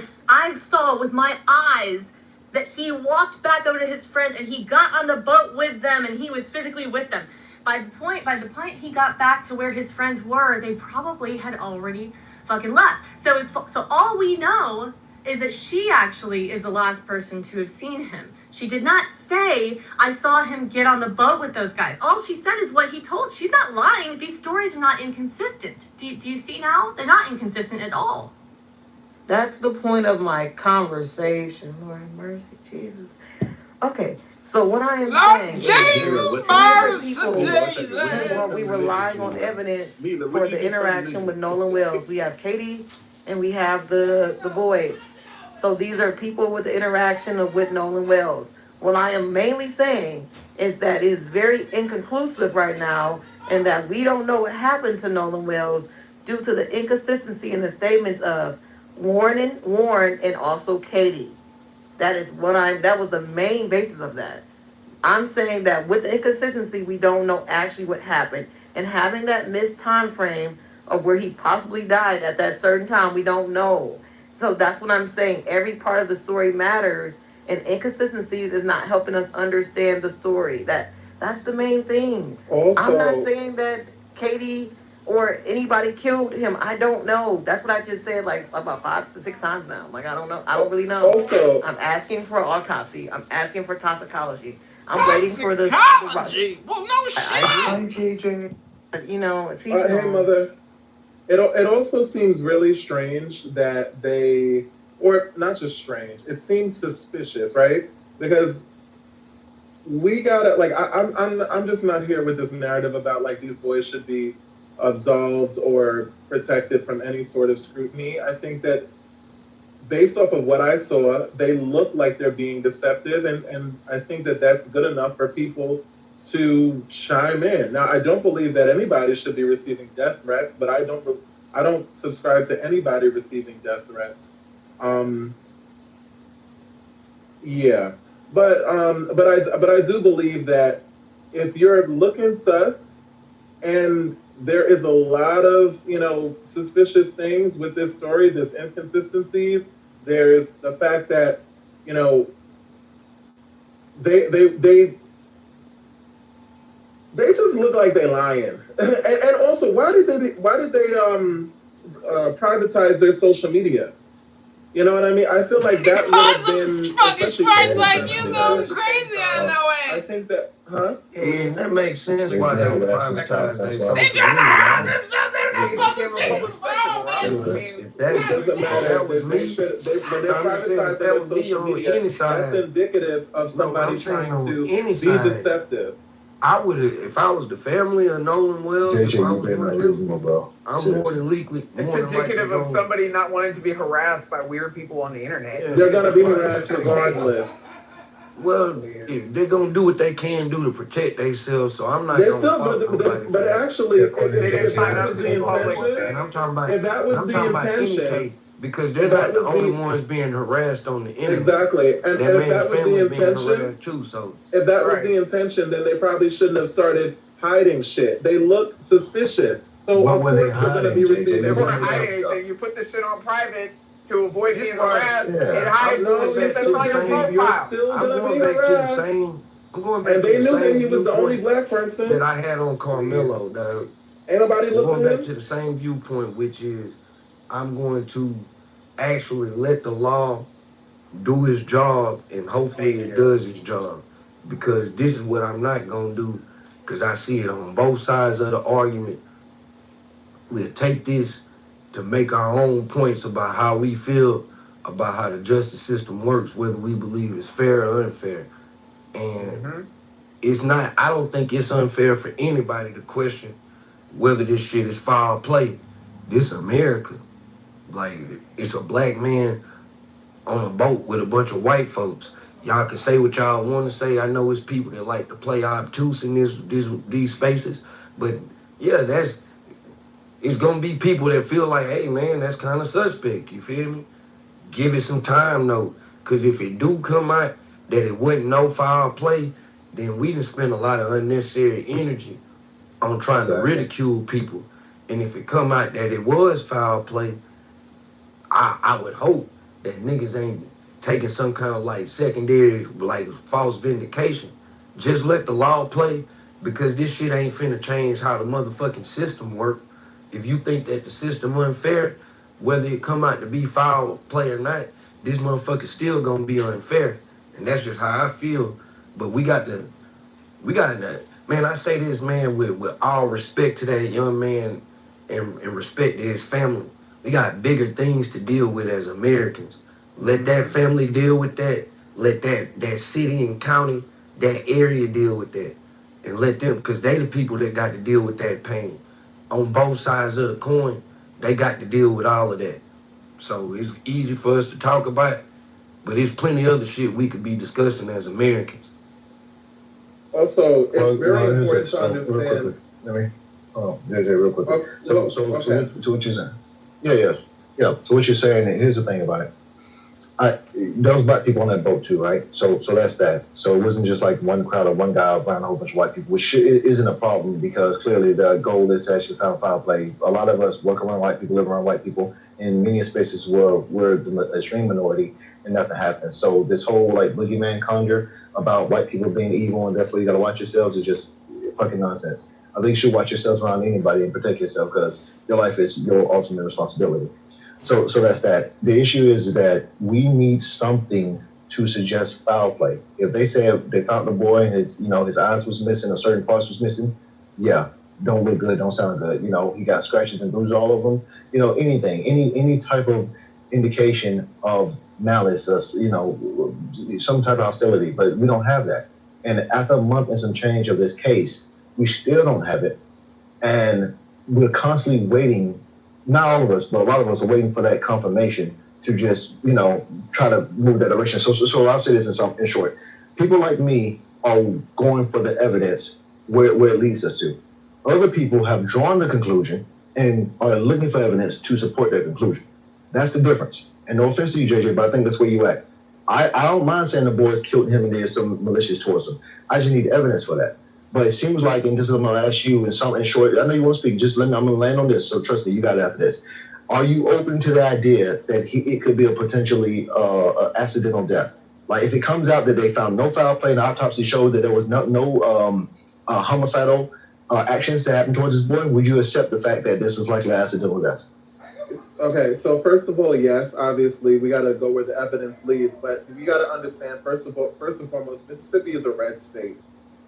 saw with my eyes that he walked back over to his friends and he got on the boat with them and he was physically with them. By the point he got back to where his friends were, they probably had already fucking left. So all we know is that she actually is the last person to have seen him. She did not say, I saw him get on the boat with those guys. All she said is what he told. She's not lying. These stories are not inconsistent. Do you see now? They're not inconsistent at all. That's the point of my conversation. Lord have mercy, Jesus. Okay, so what I am saying is we relying on evidence for the interaction with Nolan Wells. We have Katie and we have the boys. So these are people with the interaction with Nolan Wells. What I am mainly saying is that it's very inconclusive right now, and that we don't know what happened to Nolan Wells due to the inconsistency in the statements of Warren, and also Katie. That was the main basis of that. I'm saying that with the inconsistency, we don't know actually what happened. And having that missed time frame of where he possibly died at that certain time, we don't know. So that's what I'm saying. Every part of the story matters, and inconsistencies is not helping us understand the story. That's the main thing. Also, I'm not saying that Katie or anybody killed him. I don't know. That's what I just said like about 5 to 6 times now. Like, I don't know. I don't really know. Also, I'm asking for autopsy. I'm asking for toxicology. I'm waiting for the Toxicology? Well, no shit. Hi, JJ. You know, it's hey, mother. It also seems really strange that they, or not just strange, it seems suspicious, right? Because we gotta, like, I'm just not here with this narrative about like these boys should be absolved or protected from any sort of scrutiny. I think that based off of what I saw, they look like they're being deceptive, and I think that that's good enough for people to chime in. Now, I don't believe that anybody should be receiving death threats, but I don't subscribe to anybody receiving death threats. Yeah, but I do believe that if you're looking sus, and there is a lot of suspicious things with this story, there's inconsistencies. There's the fact that they just look like they're lying. And also, why did they privatize their social media? You know what I mean? I feel like that would have been fucking smarts like you going crazy on the way. I think that, huh? I mean, that makes sense why they would privatize their social They trying to media. hide themselves. They're not fucking Facebook foul, man. It doesn't matter. That was me. When they privatize their social media, that's indicative of somebody trying to be deceptive. I would have, if I was the family of Nolan Wells, if I JJ, you was better one not of use them, them, bro. I'm Shit. more than likely. It's indicative of somebody not wanting to be harassed by weird people on the internet. Yeah. They're gonna That's be why it's harassed just the regardless. case. Well, if they're gonna do what they can do to protect themselves, so I'm not They gonna still, fault nobody for but that. actually, They didn't sign up was to the be public intention, defenders. And I'm talking about, if that was the intention, because they're if that not the was only the ones being harassed on the internet. exactly, and That if man's that was family the being intention, harassed too. So if that was Right. the intention, then they probably shouldn't have started hiding shit. They look suspicious, so What of were they course they're gonna hiding, be JJ? receiving. They You weren't gotta make hiding up anything. You put this shit on private to avoid Just being why- harassed. yeah. It hides No, the shit that's you're on your still- profile. Still I'm gonna going be back to the harassed. same. I'm going back And to they the knew that same he was the only viewpoint black person. that I had on Carmelo. Dog. Ain't nobody I'm looking going at back him. to the same viewpoint, which is I'm going to actually let the law do his job, and hopefully it does its job. Because this is what I'm not gonna do, because I see it on both sides of the argument. We'll take this to make our own points about how we feel about how the justice system works, whether we believe it's fair or unfair. And it's not, I don't think it's unfair for anybody to question whether this shit is foul play. This America. Like, it's a black man on a boat with a bunch of white folks. Y'all can say what y'all want to say. I know it's people that like to play obtuse in these spaces. But yeah, it's gonna be people that feel like, hey man, that's kind of suspect. You feel me? Give it some time though. Cause if it do come out that it wasn't no foul play, then we done spend a lot of unnecessary energy on trying to ridicule people. And if it come out that it was foul play, I would hope that niggas ain't taking some kind of like secondary, like false vindication. Just let the law play, because this shit ain't finna change how the motherfucking system work. If you think that the system unfair, whether it come out to be foul play or not, this motherfucker still gonna be unfair. And that's just how I feel. But we got to, man, I say this, man, with all respect to that young man and respect to his family. We got bigger things to deal with as Americans. Let that family deal with that. Let that city and county, that area deal with that. And let them, because they the people that got to deal with that pain. On both sides of the coin, they got to deal with all of that. So it's easy for us to talk about, but there's plenty of other shit we could be discussing as Americans. Also, it's very important to understand. JJ, real quick. Okay. So what you're saying? Yeah. So what you're saying, here's the thing about it. There was black people on that boat too, right? So that's that. So it wasn't just like one crowd or one guy around a whole bunch of white people, which isn't a problem, because clearly the goal is to actually foul play. A lot of us work around white people, live around white people. In many spaces where we're the extreme minority, and nothing happens. So this whole like boogeyman conjure about white people being evil and therefore you gotta watch yourselves is just fucking nonsense. At least you watch yourselves around anybody and protect yourself, because your life is your ultimate responsibility. So that's that. The issue is that we need something to suggest foul play. If they say they found the boy and his eyes was missing, a certain parts was missing, yeah, don't look good, don't sound good. He got scratches and bruises all over him. Anything, any type of indication of malice, some type of hostility, but we don't have that. And after a month and some change of this case, we still don't have it. And we're constantly waiting. Not all of us, but a lot of us are waiting for that confirmation to just, try to move that direction. So I'll say this in short. People like me are going for the evidence where it leads us to. Other people have drawn the conclusion and are looking for evidence to support their conclusion. That's the difference. And no offense to you, JJ, but I think that's where you at. I don't mind saying the boys killed him and there's some malicious towards him. I just need evidence for that. But it seems like, and this is what I'm gonna ask you in short, I know you won't speak, I'm gonna land on this, so trust me, you got it after this. Are you open to the idea that it could be a potentially accidental death? Like if it comes out that they found no foul play and the autopsy showed that there was no homicidal actions that happened towards this boy, would you accept the fact that this is likely an accidental death? Okay, so first of all, yes, obviously we gotta go where the evidence leads, but you gotta understand first and foremost, Mississippi is a red state.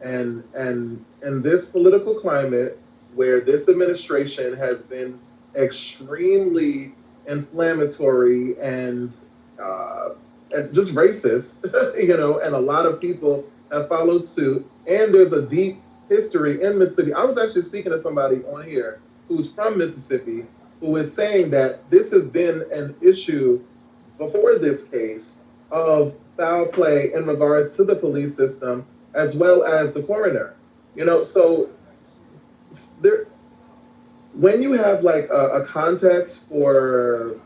And in this political climate where this administration has been extremely inflammatory and just racist, and a lot of people have followed suit. And there's a deep history in Mississippi. I was actually speaking to somebody on here who's from Mississippi who is saying that this has been an issue before this case of foul play in regards to the police system as well as the coroner. So there, when you have like a context for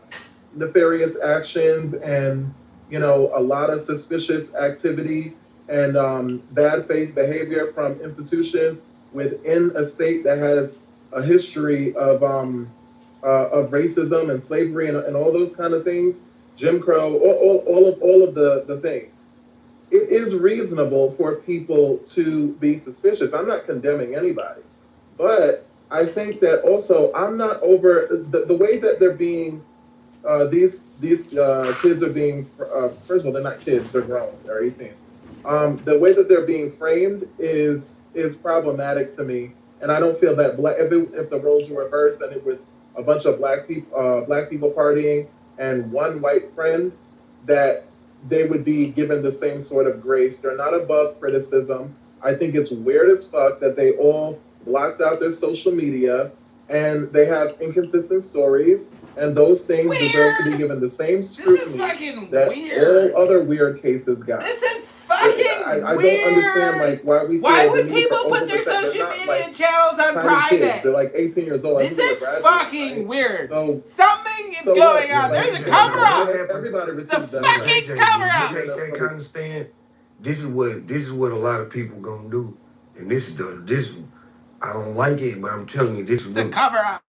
nefarious actions and a lot of suspicious activity and bad faith behavior from institutions within a state that has a history of racism and slavery and all those kind of things, Jim Crow, all of the things. It is reasonable for people to be suspicious. I'm not condemning anybody, but I think that also I'm not over the way that they're being these kids are being first of all, they're not kids, they're grown, they're 18. The way that they're being framed is problematic to me, and I don't feel that if the roles were reversed and it was a bunch of black people partying and one white friend, that they would be given the same sort of grace. They're not above criticism. I think it's weird as fuck that they all blocked out their social media and they have inconsistent stories, and those things deserve to be given the same scrutiny that all other weird cases got. This is fucking I don't understand like why we Why feel would the need people for put their oversight. social They're not, media like, channels on tiny private? kids. They're like 18 years old. This is fucking weird. So, something is going on. There's a cover up. Everybody receives the fucking cover up. They can understand. This is what a lot of people gonna do, and this is I don't like it, but I'm telling you, this is The cover up.